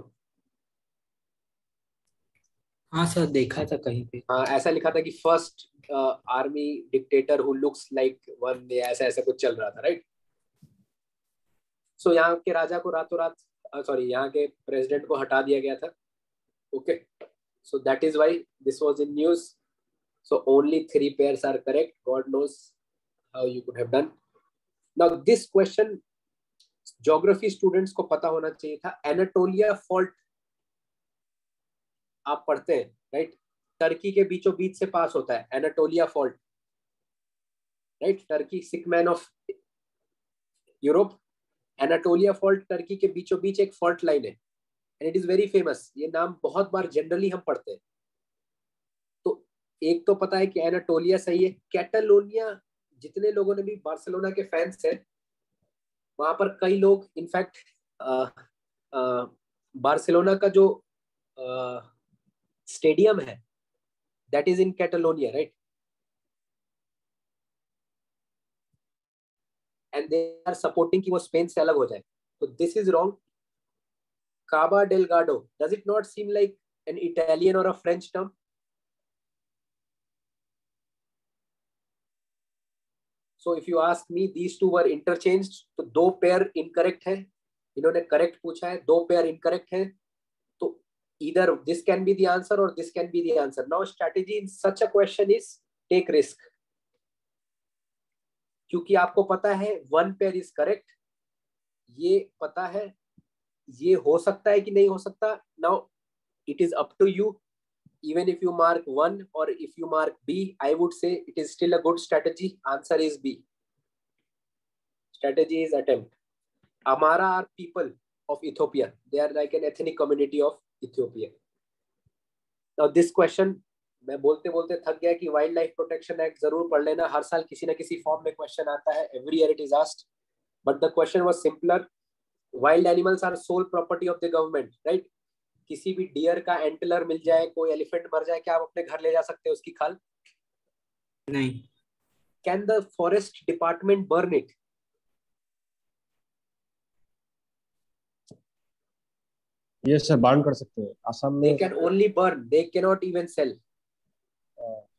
हाँ सर, देखा था कहीं पे. हाँ, ऐसा लिखा था कि first army dictator who looks like one, ऐसा ऐसा कुछ चल रहा था, राइट? सो यहाँ के राजा को रातों रात, सॉरी, यहाँ के प्रेसिडेंट को हटा दिया गया था. Okay, so that is why this was in news. So only 3 pairs are correct. God knows how you could have done. Now this question geography students को पता होना चाहिए था. एनाटोलिया फॉल्ट आप पढ़ते हैं, राइट? टर्की के बीचों बीच से पास होता है Anatolia fault, right? Turkey sick man of Europe. Anatolia fault Turkey के बीचों बीच एक फॉल्ट लाइन है and it is very famous. ये नाम बहुत बार जनरली हम पढ़ते हैं. तो एक तो पता है कि एनाटोलिया सही है. कैटालोनिया, जितने लोगों ने भी बार्सिलोना के फैंस हैं, वहां पर कई लोग इनफैक्ट बार्सिलोना का जो स्टेडियम है that is in Catalonia, right? And they are supporting कि वो स्पेन से अलग हो जाए. तो this is wrong. Cabo Delgado, does it not seem like an Italian और a French term? So if you ask me, these two were interchanged. तो 2 pair incorrect है. इन्होंने करेक्ट पूछा है, 2 पेयर इनकरेक्ट है. तो either this can be the answer or this can be the answer. Now strategy in such a question is take risk. क्योंकि आपको पता है 1 पेयर इज करेक्ट, ये पता है, ये हो सकता है कि नहीं हो सकता. Now it is up to you. Even if you mark 1 or if you mark B, I would say it is still a good strategy. Answer is B. Strategy is attempt. Amara are people of Ethiopia. They are like an ethnic community of Ethiopia. Now this question, मैं बोलते बोलते थक गया कि wild life protection act जरूर पढ़ लेना. हर साल किसी ना किसी फॉर्म में क्वेश्चन आता है. Every year it is asked, but the question was simpler. Wild animals are sole property of the government, right? किसी भी डियर का एंटलर मिल जाए, कोई एलिफेंट मर जाए, क्या आप अपने घर ले जा सकते हैं उसकी खाल? नहीं. Can the forest department burn it? Yes sir, burn कर सकते हैं. असम में they can only burn, they cannot even sell.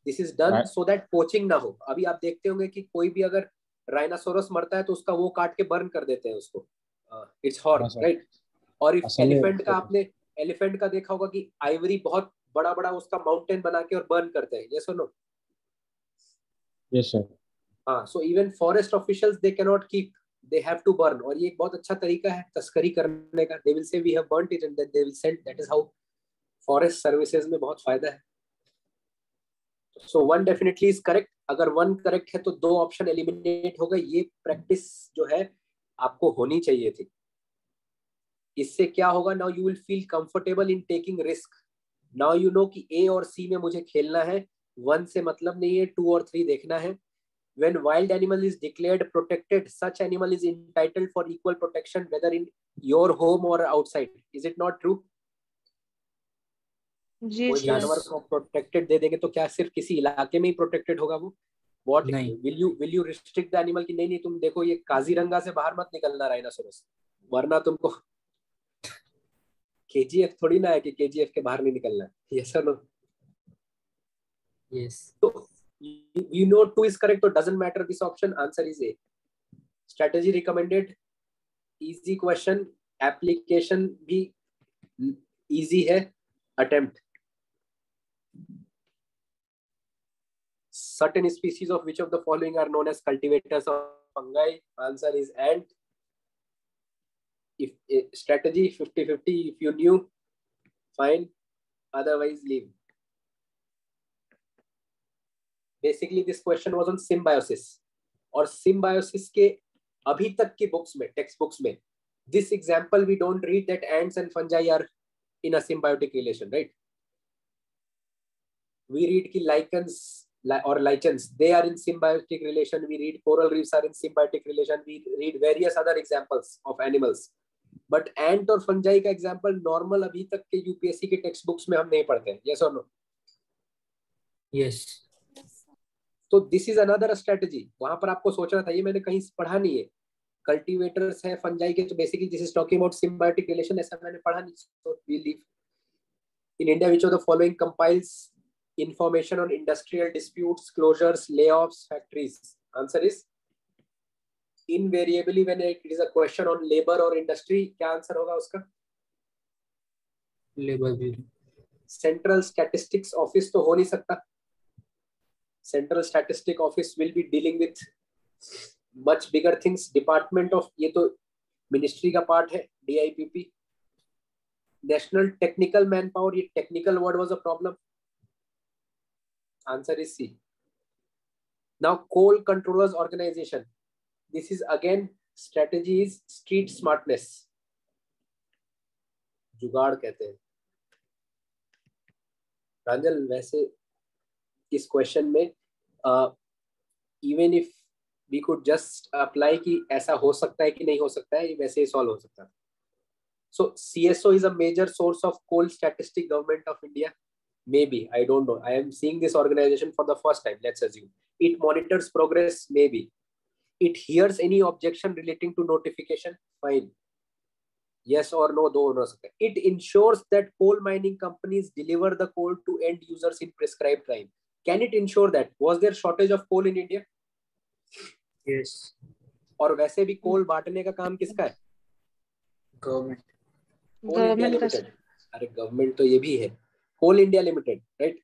This is done so that poaching ना हो. अभी आप देखते होंगे कि कोई भी अगर राइनासोरस मरता है तो उसका वो काट के बर्न कर देते हैं उसको. It's horn, right? और इफ एलिफेंट का, आपने एलिफेंट का देखा होगा कि आइवरी बहुत बड़ा बड़ा उसका माउंटेन बना के और बर्न करते हैं. यस और नो? Yes sir. हाँ, so even forest officials they can not keep, they have to burn. और ये एक बहुत अच्छा तरीका है तस्करी करने का. they will say we have burnt it and then they will sell. that is how forest services में बहुत फायदा है. so 1 definitely is correct. अगर 1 correct है तो 2 ऑप्शन एलिमिनेट हो गए. ये प्रैक्टिस जो है आपको होनी चाहिए थी. इससे क्या होगा? now you will feel comfortable in taking risk. now you know कि A और C में मुझे खेलना है. 1 से मतलब नहीं है, 2 और 3 देखना है. When wild animal is declared protected, such animal is entitled for equal protection whether in your home or outside. Is it not true? जी कोई जानवर को प्रोटेक्टेड दे देंगे तो क्या सिर्फ किसी इलाके में ही प्रोटेक्टेड होगा वो? व्हाट नहीं। Will you restrict the animal कि नहीं नहीं तुम देखो ये काजीरंगा से बाहर मत निकलना राइनोसोरस, वरना तुमको केजीएफ थोड़ी ना है कि केजीएफ के बाहर नहीं निकलना है. यस और नो? यस. तो you know 2 is correct, so doesn't matter this option. Answer is A. Strategy recommended, easy question, application भी easy है, attempt. Certain species of which of the following are known as cultivators of fungi? Answer is ant. If strategy 50-50, if you knew, fine, otherwise leave. Basically this question was on symbiosis, और symbiosis के अभी तक की books में, text books में, this example we don't read that ants and fungi are in a symbiotic relation, right? We read कि lichens or lichens, they are in symbiotic relation. We read coral reefs are in symbiotic relation. We read various other examples of animals, but ant और fungi का example normal अभी तक के UPSC के text books में हम नहीं पढ़ते हैं. Yes or no? यस. तो दिस इज अनदर स्ट्रेटजी. वहां पर आपको सोचना था, ये मैंने कहीं पढ़ा नहीं है. कल्टीवेटर्स है फंजाई के, तो basically this is talking about symbiotic relation, ऐसा मैंने पढ़ा नहीं. So we leave. In India which of the following compiles information on industrial disputes, closures, layoffs, factories? Answer is invariably when it is a question on labour और industry. क्या answer होगा उसका? Labour bureau. Central statistics office तो हो नहीं सकता. Central Statistic Office will be dealing with much bigger things. Department of, ये तो मिनिस्ट्री का पार्ट है, DIPP. National Technical Manpower, ये technical word was a problem. Answer is C. Now Coal Controllers Organization. This is again strategy is street smartness. जुगाड़ कहते हैं. प्रांजल वैसे इस क्वेश्चन में even if we could just apply कि ऐसा हो सकता है कि नहीं हो सकता है, ये वैसे ही सॉल्व हो सकता है. So CSO is a major source of coal statistic government of India. Maybe, I don't know. I am seeing this organization for the first time. Let's assume it monitors progress. Maybe it hears any objection relating to notification. Fine. Yes or no, दो हो सकते. It ensures that coal mining companies deliver the coal to end users in prescribed time. Can it ensure that? Was there shortage of coal in India? Yes. और वैसे भी कोल बांटने का काम किसका है? गवर्नमेंट. कोल इंडिया लिमिटेड. अरे गवर्नमेंट तो ये भी है, कोल इंडिया लिमिटेड, राइट?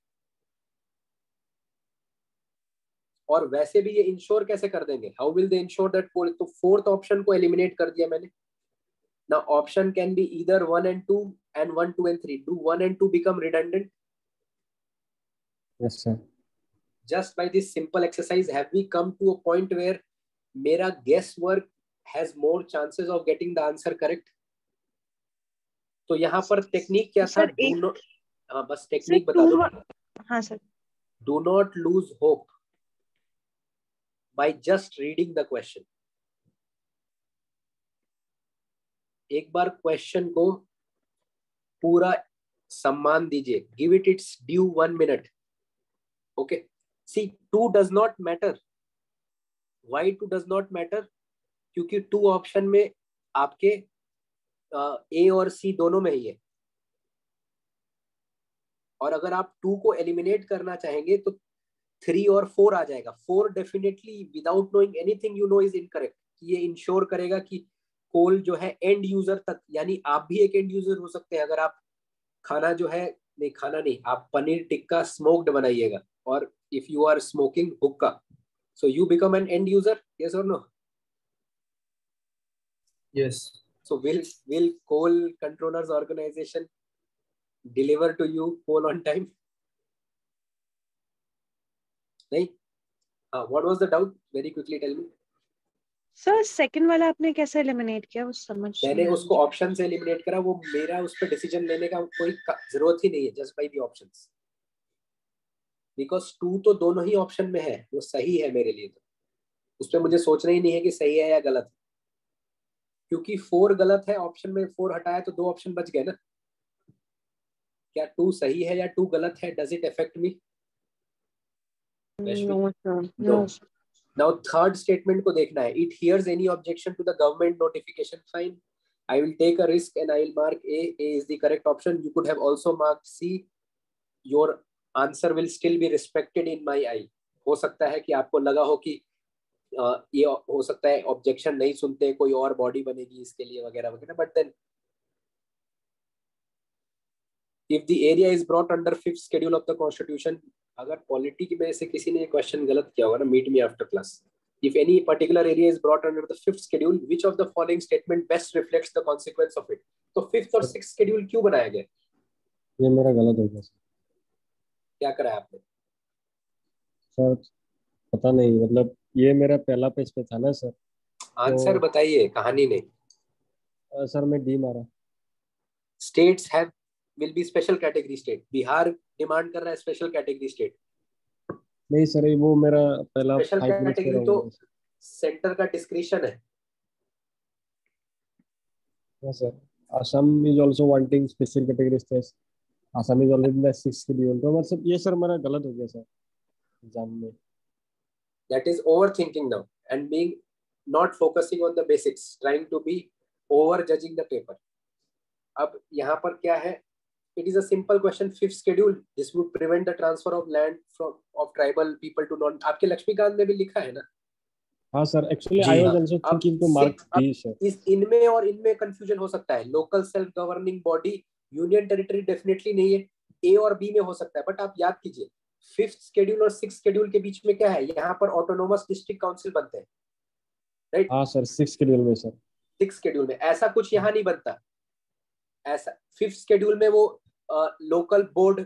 और वैसे भी ये इंश्योर कैसे कर देंगे? How will they ensure that coal? तो फोर्थ ऑप्शन को एलिमिनेट कर दिया मैंने. Now option can be either 1 and 2 and 1, 2 and 3. Do 1 and 2 become redundant? Yes, sir. Just by this simple exercise, have we come to a point where मेरा guesswork has more chances of getting the answer correct? तो यहाँ पर technique क्या था? Do not, हाँ बस technique बता दो. हाँ sir. Do not lose hope by just reading the question. एक बार क्वेश्चन को पूरा सम्मान दीजिए. Give it its due 1 minute. Okay. See 2 does not matter. Why 2 does not matter? क्योंकि 2 ऑप्शन में आपके A और C दोनों में ही है, और अगर आप 2 को एलिमिनेट करना चाहेंगे तो 3 और 4 आ जाएगा. 4 definitely without knowing anything you know is incorrect. ये इंश्योर करेगा कि कोल जो है एंड यूजर तक, यानी आप भी एक एंड यूजर हो सकते हैं. अगर आप खाना जो है, नहीं खाना नहीं, आप पनीर टिक्का स्मोक्ड बनाइएगा, और इफ यू आर स्मोकिंग हुक्का, so you become an and user. Yes और no? Yes. So will coal controllers organization deliver to you coal on time? नहीं. What was the doubt? Very quickly tell me. Sir second वाला आपने कैसे eliminate किया, वो समझ मैंने उसको ऑप्शन से एलिमिनेट करा. वो मेरा उस पर डिसीजन लेने का कोई जरूरत ही नहीं है. Just by the options, because 2 तो दोनों ही ऑप्शन में है, वो सही है मेरे लिए. तो उस पर मुझे सोचना ही नहीं है कि सही है या गलत, क्योंकि 4 गलत है ऑप्शन में. 4 हटाया तो 2 ऑप्शन बच गए ना. क्या 2 सही है या 2 गलत है? Does it affect me? No, sir. No. No. Now third statement को देखना है. It hears any objection to the government notification. Fine. I will take a risk and I will mark A. A is the correct option. You could have also marked C. Your answer will still be respected in my eye. हो सकता है कि आपको लगा हो कि ये हो सकता है ऑब्जेक्शन नहीं सुनते, कोई और बॉडी बनेगी इसके लिए वगैरह वगैरह. But then if the area is brought under fifth schedule of the constitution, अगर पॉलिटी में से किसी ने ये क्वेश्चन गलत किया होगा ना, meet me after class. If any particular area is brought under the fifth schedule, which of the following statement best reflects the consequence of it? तो fifth और sixth schedule क्यों बनाया गया? ये मेरा गलत हो गया सर. क्या करा है आपने? सर पता नहीं, मतलब ये मेरा पहला पेज पे था ना सर. आंसर बताइए, कहानी नहीं. सर मैं डी मारा. States have will be special category state. Bihar demand कर रहा है स्पेशल कैटेगरी स्टेट. नहीं सर, वो मेरा पहला स्पेशल 5 मिनट कैटेगरी तो सेंटर का डिस्क्रिशन है. Yes, sir. Assam is also wanting special category status. Assam is already in the 6th schedule. तो मतलब ये सर मेरा गलत हो गया सर एग्जाम में. That is overthinking now and being not focusing on the basics, trying to be over judging the paper. अब यहाँ पर क्या है? It is a simple question. Fifth schedule. This would prevent the transfer of land of tribal people to non. आपके लक्ष्मीकांत में भी लिखा है ना? हाँ sir, actually I was also thinking to mark D sir. इस इनमें और इनमें कंफ्यूजन हो सकता है. Local self governing body, union territory definitely नहीं है. ए और बी में हो सकता है. बट आप याद कीजिए, फिफ्थ शेड्यूल और सिक्स शेड्यूल के बीच में क्या है? यहाँ पर ऑटोनोमस डिस्ट्रिक्ट काउंसिल बनते हैं, राइट? हाँ सर, सिक्स शेड्यूल में सर. सिक्स शेड्यूल में ऐसा कुछ यहाँ नहीं बनता. ऐसा फिफ्थ शेड्यूल में वो local board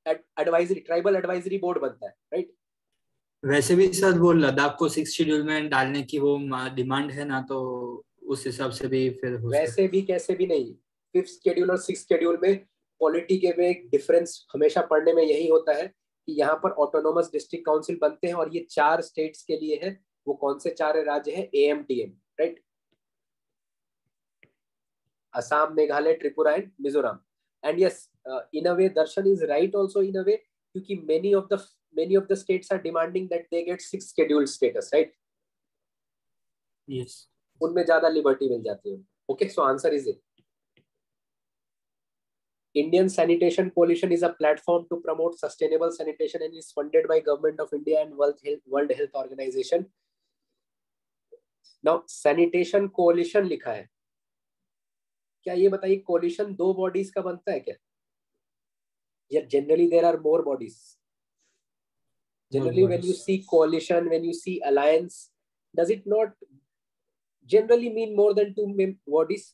advisory, tribal advisory board बनता है, राइट? वैसे भी सर वो लद्दाख को सिक्स शेड्यूल में डालने की वो डिमांड है ना, तो उस हिसाब से भी फिर हो वैसे भी कैसे भी नहीं. फिफ्थ शेड्यूल और सिक्स शेड्यूल में पॉलिटी के में एक डिफरेंस हमेशा पढ़ने में यही होता है कि यहाँ पर ऑटोनोमस डिस्ट्रिक्ट काउंसिल बनते हैं और ये 4 स्टेट्स के लिए है. वो कौन से 4 राज्य हैं? AMTM, right? Assam, Meghalaya, Tripura and Mizoram. And yes, in a way Darshan is right also in a way, क्योंकि many of the states are demanding that they get 6 scheduled status, right? Yes. उनमें ज्यादा लिबर्टी मिल जाती है. Okay, so answer is it. Indian Sanitation Coalition is a platform to promote sustainable sanitation and is funded by Government of India and World Health Organization. Now Sanitation Coalition लिखा है. क्या ये बताइए, collision 2 bodies का बनता है क्या? Yeah, generally there are more bodies. Generally when you see coalition, when you see alliance, does it not generally mean more than 2 bodies?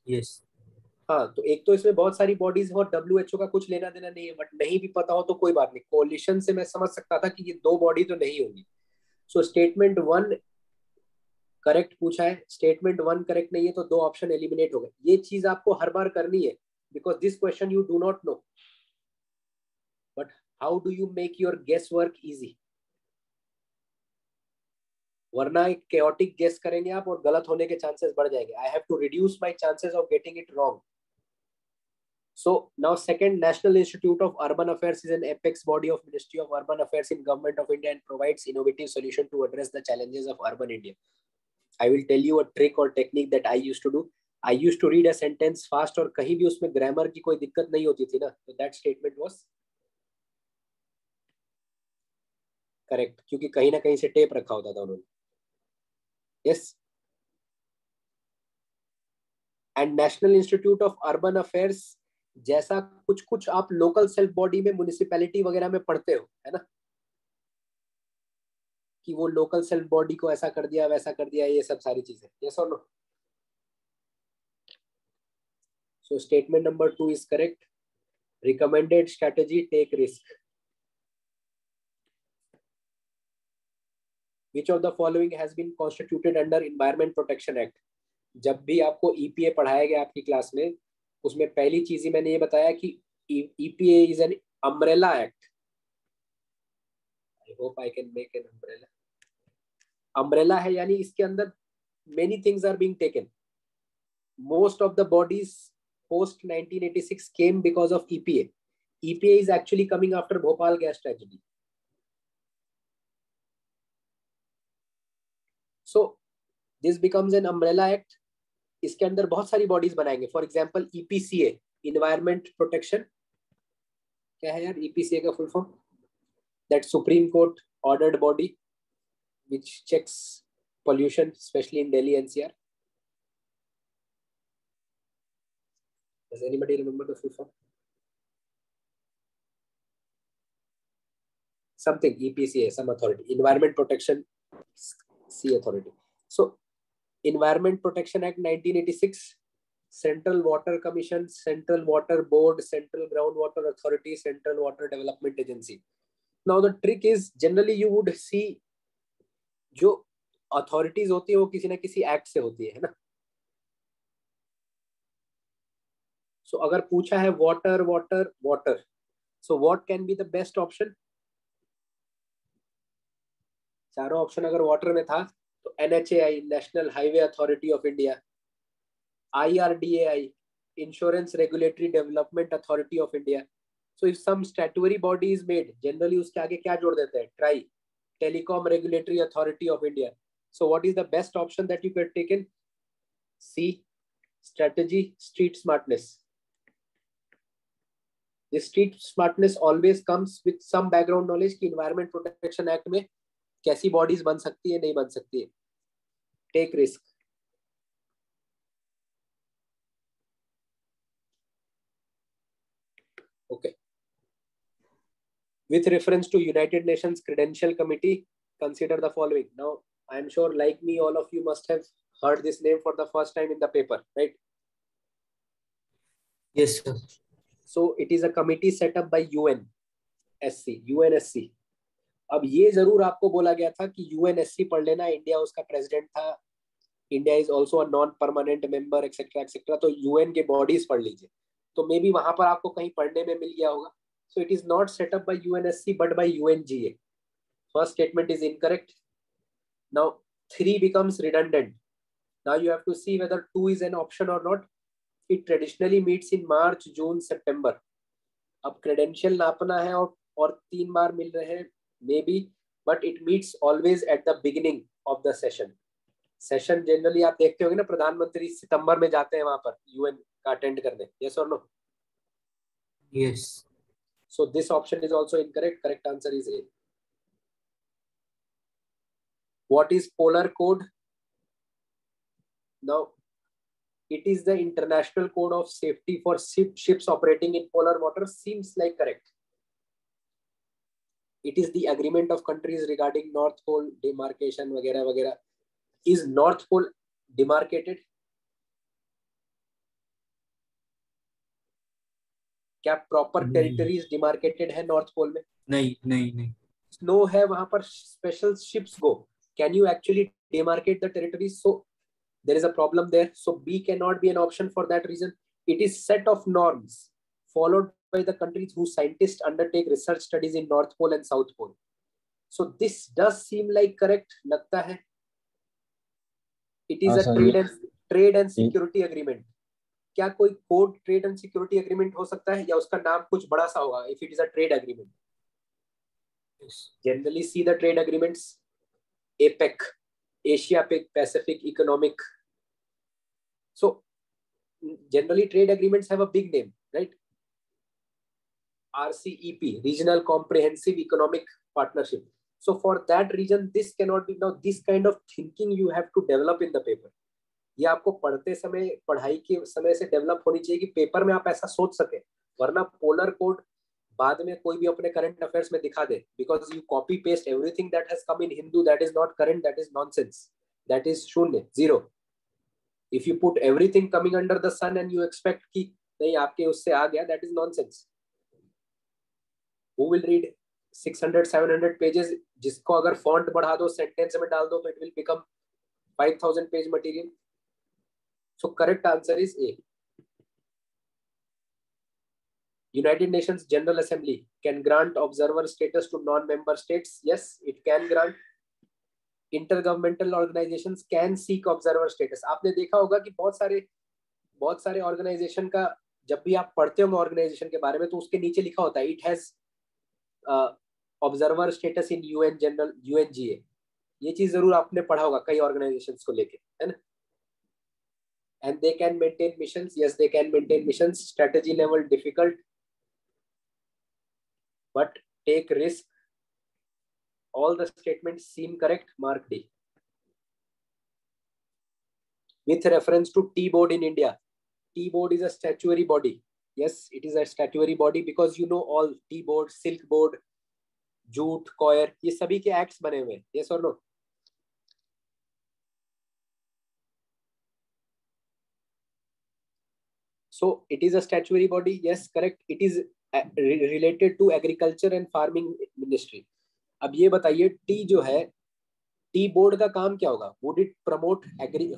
Yes. हाँ, तो एक तो इसमें बहुत सारी बॉडीज और WHO का कुछ लेना देना नहीं है. बट नहीं भी पता हो तो कोई बात नहीं. कोलिशन से मैं समझ सकता था कि ये 2 बॉडी तो नहीं होगी. सो स्टेटमेंट 1 करेक्ट पूछा है, स्टेटमेंट 1 करेक्ट नहीं है तो 2 ऑप्शन एलिमिनेट हो गए. ये चीज आपको हर बार करनी है because this question you do not know. But how do you make your guess work easy? वरना एक chaotic guess करेंगे आप और गलत होने के चांसेस बढ़ जाएंगे. I have to reduce my chances of getting it wrong. So now second, National Institute of Urban Affairs is an apex body of Ministry of Urban Affairs in Government of India and provides innovative solution to address the challenges of urban India. I will tell you a trick or technique that I used to do. I used to read a sentence fast और कहीं भी उसमें grammar की कोई दिक्कत नहीं होती थी ना, तो that statement was correct, क्योंकि कहीं ना कहीं से टेप रखा होता था उन्होंने. Yes. And National Institute of Urban Affairs जैसा कुछ कुछ आप लोकल सेल्फ बॉडी में, म्युनिसिपैलिटी वगैरह में पढ़ते हो, है ना, कि वो लोकल सेल्फ बॉडी को ऐसा कर दिया, वैसा कर दिया, ये सब सारी चीजें. Yes or no? So statement number 2 is correct. Recommended strategy, take risk. Which of the following has been constituted under Environment Protection Act? जब भी आपको EPA पढ़ाया गया आपकी क्लास में, उसमें पहली चीज ही मैंने ये बताया कि EPA is an umbrella act. I hope I can make an umbrella. Umbrella है यानी इसके अंदर many things are being taken. Most of the bodies post 1986 came because of EPA. EPA is actually coming after Bhopal gas tragedy. So this becomes an umbrella act. इसके अंदर बहुत सारी bodies बनाएंगे. For example EPCA, environment protection. क्या है यार EPCA का full form? That supreme court ordered body which checks pollution, especially in Delhi NCR. Does anybody remember the full form? Something EPCA, some authority, Environment Protection Sea Authority. So, Environment Protection Act 1986, Central Water Commission, Central Water Board, Central Groundwater Authority, Central Water Development Agency. Now the trick is generally you would see जो authorities होती है वो किसी ना किसी act से होती है ना. So अगर पूछा है water, water, water, so what can be the best option? चारों ऑप्शन अगर वाटर में था तो NHAI, national highway authority of India, IRDAI, insurance regulatory development authority of India. So if some statutory body is made, generally उसके आगे क्या जोड़ देते हैं? TRAI, telecom regulatory authority of India. So what is the best option that you can taken? See, strategy, street smartness. This street smartness always comes with some background knowledge कि environment protection act में कैसी bodies बन सकती है, नहीं बन सकती है. Take risk. Okay. With reference to United Nations Credential Committee, consider the following. Now, I am sure, like me, all of you must have heard this name for the first time in the paper, right? Yes, sir. So, it is a committee set up by UNSC. अब ये जरूर आपको बोला गया था कि UNSC पढ़ लेना, इंडिया उसका प्रेसिडेंट था, India is also a non permanent member etcetera etcetera, तो UN के बॉडीज पढ़ लीजिए. तो मे बी वहां पर आपको कहीं पढ़ने में मिल गया होगा. So it is not set up by UNSC but by UNGA. First statement is incorrect. Now 3 becomes redundant. Now you have to see whether 2 is an option or not. It traditionally meets in March, June, September. अब credential नापना है और 3 बार मिल रहे हैं maybe, but it meets always at the beginning of the session. Session generally आप देखते होंगे ना, प्रधानमंत्री सितंबर में जाते हैं वहां पर UN का अटेंड करने. Yes or no? Yes. So this option is also incorrect. Correct answer is A. What is polar code? Now, it is the international code of safety for ships operating in polar waters. Seems like correct. It is the agreement of countries regarding North Pole demarcation, वगैरह वगैरह. Is North Pole demarcated? क्या proper territories demarcated है North Pole में? नहीं. Snow है वहां पर, special ships go. Can you actually demarcate the territories? So there is a problem there. So B can not be an option for that reason. It is set of norms followed by the countries who scientist undertake research studies in North Pole and South Pole. So this does seem like correct, लगता है. It is a trade and security agreement. क्या कोई code trade and security agreement हो सकता है, या उसका नाम कुछ बड़ा सा होगा if it is a trade agreement? Generally see the trade agreements. APEC, Asia Pacific economic. So generally trade agreements have a big name, right? RCEP, regional comprehensive economic partnership. So for that reason this cannot be. Now this kind of thinking you have to develop in the paper. ये आपको पढ़ते समय, पढ़ाई के समय से develop होनी चाहिए कि पेपर में आप ऐसा सोच सके. वरना पोलर कोड बाद में कोई भी अपने करंट अफेयर्स में दिखा दे, because you copy paste everything that has come in Hindu, that is not current, that is nonsense, that is शून्य, zero. If you put everything coming under the sun and you expect कि नहीं आपके उससे आ गया, that is nonsense. Who will read 600-700 pages, जिसको अगर font बढ़ा दो, सेंटेंस में डाल दो, तो it will become 5000 page material. So correct answer is A. United Nations General Assembly can grant observer status to non-member states. Yes, it can grant. Intergovernmental organizations can seek observer status. आपने देखा होगा कि बहुत सारे organisation का, जब भी आप पढ़ते होंगे ऑर्गेनाइजेशन के बारे में, तो उसके नीचे लिखा होता है it has observer status in UN general, UNGA. ये चीज जरूर आपने पढ़ा होगा कई ऑर्गेनाइजेशंस को लेके, है ना. And they can maintain missions. Yes, they can maintain missions. Strategy level difficult, but take risk. All the statements seem correct. Mark D. With reference to T-board in India, T-board is a statutory body. Yes, it is a statutory body because you know all T-board, silk board, jute, coir, ये सभी के acts बने हुए हैं. Yes or no? So it is a statutory body. Yes, correct. It is related to agriculture and farming ministry. अब ये बताइए T जो है, टी बोर्ड का काम क्या होगा? Would it promote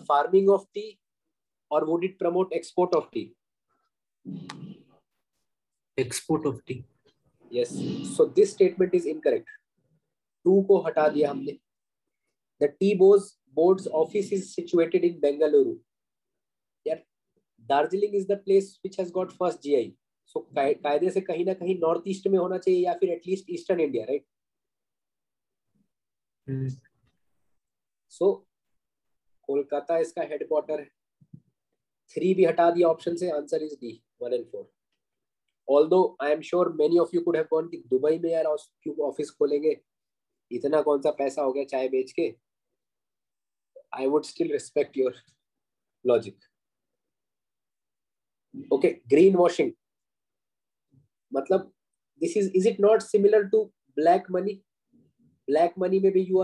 farming of tea or would it promote export of tea? Export of tea. Yes. So this statement is incorrect. 2 को हटा दिया हमने. The tea board's office is situated in Bengaluru. Yeah. Darjeeling is the place which has got first GI. So कायदे से कहीं ना कहीं north east में होना चाहिए या फिर एटलीस्ट ईस्टर्न इंडिया, राइट? सो कोलकाता इसका हेडक्वार्टर है. 3 भी हटा दिया ऑप्शन से. Answer is D, 1 and 4. Although I am sure many of you could have gone कि दुबई में यार क्यों ऑफिस खोलेंगे, इतना कौन सा पैसा हो गया चाय बेच के. I would still respect your logic. Okay, greenwashing. मतलब this is it not similar to black money? Black money में भी you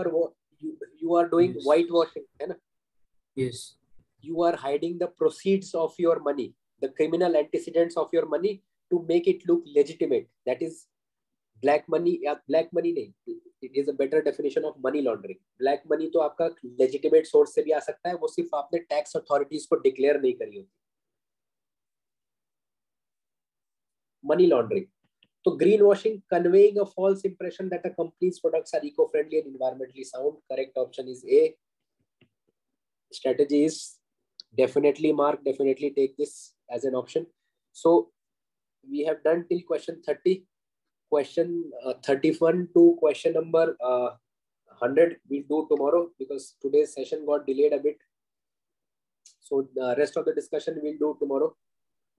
are doing Yes. whitewashing, है ना? Yes. You are hiding the proceeds of your money, the criminal antecedents of your money to make it look legitimate. That is black money. या black money नहीं, it is a better definition of money laundering. Black money तो आपका legitimate source से भी आ सकता है, वो सिर्फ आपने tax authorities को declare नहीं करी होती. Money laundering. So greenwashing, conveying a false impression that a company's products are eco-friendly and environmentally sound. Correct option is A. Strategy is definitely Mark, definitely take this as an option. So we have done till question 30. Question 31 to question number 100 we'll do tomorrow because today's session got delayed a bit. So the rest of the discussion we'll do tomorrow.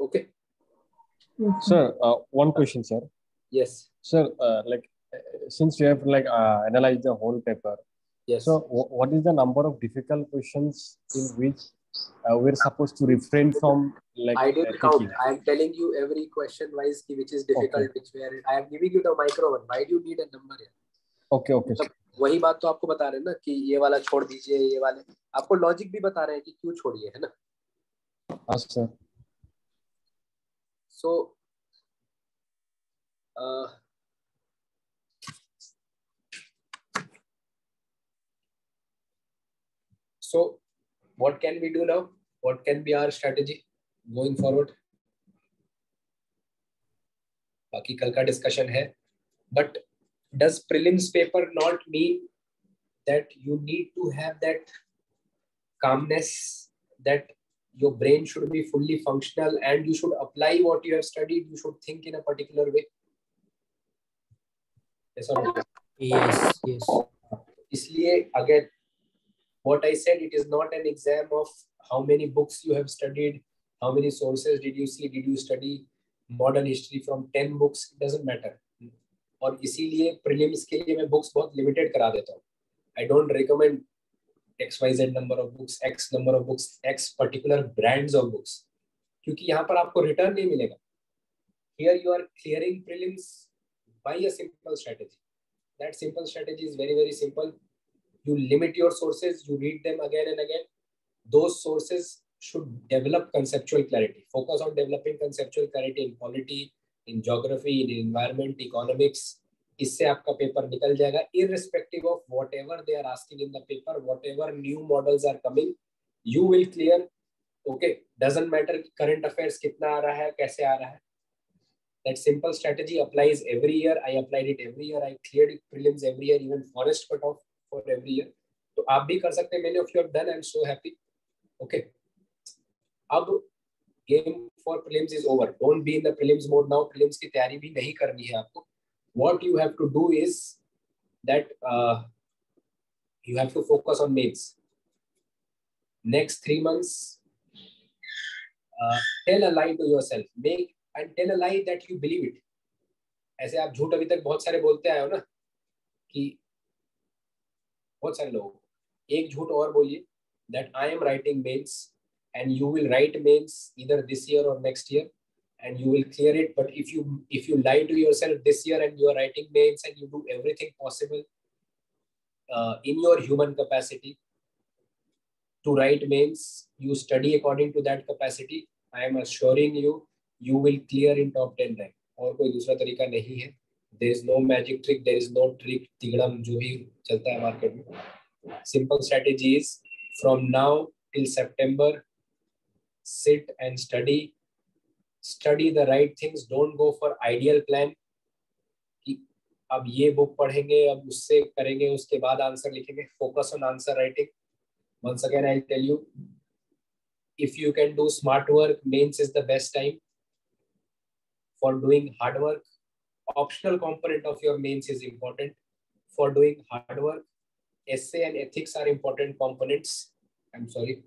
Okay. Sir, one question, sir. Yes. Sir, since you have analyzed the whole paper, Yes. so what is the number of difficult questions in which we're supposed to refrain from I didn't count. taking? I am telling you every question wise which is difficult, Okay. which where I am giving you the micro one. Why do you need a number here? Okay, okay. मतलब वही बात तो आपको बता रहे हैं ना कि ये वाला छोड़ दीजिए, ये वाले आपको लॉजिक भी बता रहे हैं कि क्यों छोड़िए, है ना? हाँ sir. So what can we do now? What can be our strategy going forward? बाकी कल का डिस्कशन है, but does prelims paper not mean that you need to have that calmness, that your brain should be fully functional and you should apply what you have studied, you should think in a particular way? Yes or no? Yes. Yes. इसलिए again, what I said, it is not an exam of how many books you have studied, how many sources did you see, did you study modern history from 10 books, it doesn't matter. और इसीलिए prelims के लिए मैं books बहुत limited करा देता हूँ. I don't recommend XYZ number of books, X number of books, X particular brands of books, क्योंकि यहाँ पर आपको return नहीं मिलेगा. Here you are clearing prelims by a simple strategy. That simple strategy is very, very simple. You limit your sources, you read them again and again. Those sources should develop conceptual clarity. Focus on developing conceptual clarity in polity, in geography, in environment, economics. इससे आपका paper निकल जाएगा, irrespective of whatever they are asking in the paper, whatever new models are coming, you will clear. Okay, doesn't matter current affairs कितना आ रहा है, कैसे आ रहा है. That simple strategy applies every year. I applied it every year. I cleared prelims every year, even forest cut off for every year. तो आप भी कर सकते हैं. Many of you have done. I'm so happy. Okay. अब game for prelims is over. Don't be in the prelims mode now. Prelims की तैयारी भी नहीं करनी है आपको. What you have to do is that You have to focus on mains. Next 3 months, tell a lie to yourself. Make and tell a lie that you believe it. ऐसे आप झूठ अभी तक बहुत सारे बोलते आए हो ना, कि बहुत सारे लोग, एक झूठ और बोलिए, that I am writing mains and you will write mains either this year or next year and you will clear it. But if you lie to yourself this year and you are writing mains and you do everything possible in your human capacity to write mains, you study according to that capacity, I am assuring you, you will clear in top 10 rank. और कोई दूसरा तरीका नहीं है. There is no magic trick, there is no trick तिगड़म जो भी चलता है मार्केट में. Simple strategy is from now till September, sit and study the right things. Don't go for ideal plan कि अब ये बुक पढ़ेंगे, अब उससे करेंगे, उसके बाद आंसर लिखेंगे. Focus on answer writing. Once again, I'll tell you, if you can do smart work, mains is the best time for doing hard work. Optional component of your mains is important for doing hard work. Essay and ethics are important components. I'm sorry.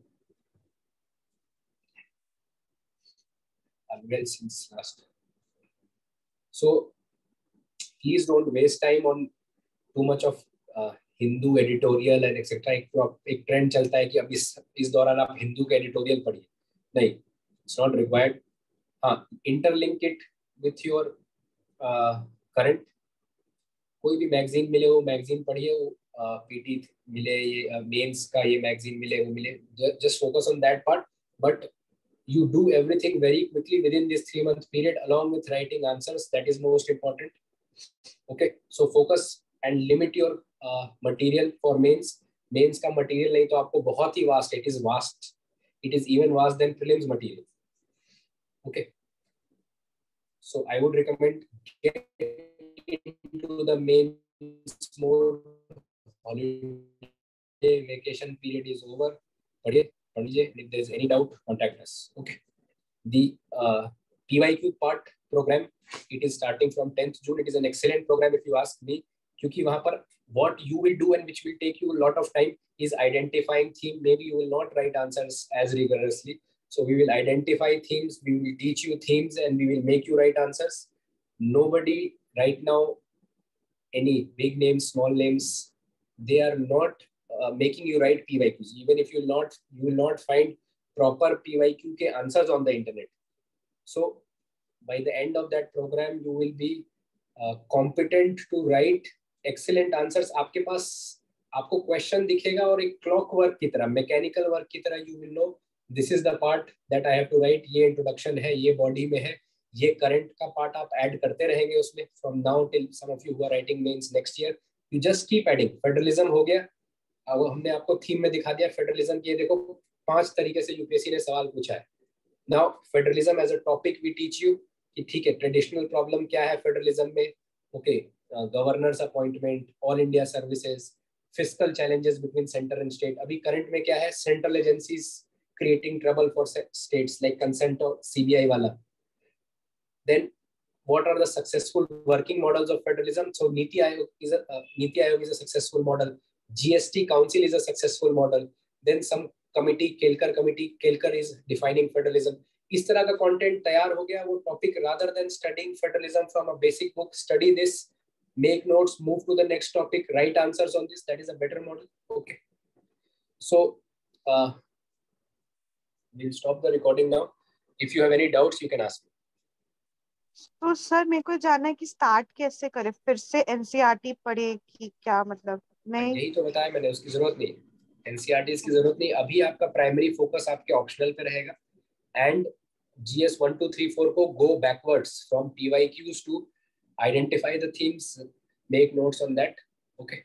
I've well since last. So please don't waste time on too much of Hindu editorial and etcetera. एक trend चलता है कि अब इस दौरान आप हिंदू के editorial पढ़िए. नहीं, इट्स नॉट रिक्वायर्ड. हाँ, interlink it with your current. कोई भी मैगजीन मिले वो मैगजीन पढ़िए, वो पीटी मिले, ये मेंस का ये मैगजीन मिले वो मिले, just focus on that part. But you do everything very quickly within this 3-month period along with writing answers. That is most important. Okay, so focus and limit your material for mains. Mains का material नहीं तो आपको बहुत ही vast. It is vast. It is even vast than prelims material. Okay, so I would recommend get into the mains mode. Holiday vacation period is over. If there is any doubt, contact us. Okay. The PYQ part program, it is starting from 10th June. It is an excellent program if you ask me. क्योंकि वहाँ पर what you will do and which will take you a lot of time is identifying theme. Maybe you will not write answers as rigorously. So we will identify themes. We will teach you themes and we will make you write answers. Nobody right now, any big names, small names, they are not making you write PYQs. Even if you will not find proper PYQ के answers on the internet. So by the end of that program, you will be competent to write excellent answers. आपके पास आपको question दिखेगा और एक clock work की तरह, mechanical work की तरह you will know this is the part that I have to write. ये introduction है, ये body में है, ये current का part आप add करते रहेंगे उसमें. From now till some of you who are writing mains next year, you just keep adding. Federalism हो गया. अब हमने आपको थीम में दिखा दिया फेडरलिज्म की. देखो 5 तरीके से यूपीएससी ने सवाल पूछा है. Now federalism as a topic we teach you कि ठीक है, ट्रेडिशनल प्रॉब्लम क्या है फेडरलिज्म में. Okay, governors appointment, all India services, fiscal challenges between centre and state. अभी करंट में क्या है, central agencies creating trouble for states like consent और सीबीआई वाला. Then what are the successful working models of federalism? So Niti Aayog is a successful model. GST Council is a successful model. Then some committee, Kelkar is defining federalism. इस तरह का content तैयार हो गया. वो topic, rather than studying federalism from a basic book, study this, make notes, move to the next topic, write answers on this. That is a better model. Okay. So we'll stop the recording now. If you have any doubts, you can ask me. तो sir मेरे को जानना है कि start कैसे करें, फिर से एनसीईआरटी पढ़े कि क्या, मतलब नहीं. यही तो बताया मैंने, उसकी जरूरत नहीं, एनसीईआरटी की जरूरत नहीं. अभी आपका प्राइमरी फोकस आपके ऑप्शनल पे रहेगा. एंड जीएस 1 2 3 4 को go backwards from PYQs to identify the themes, make notes on that. Okay.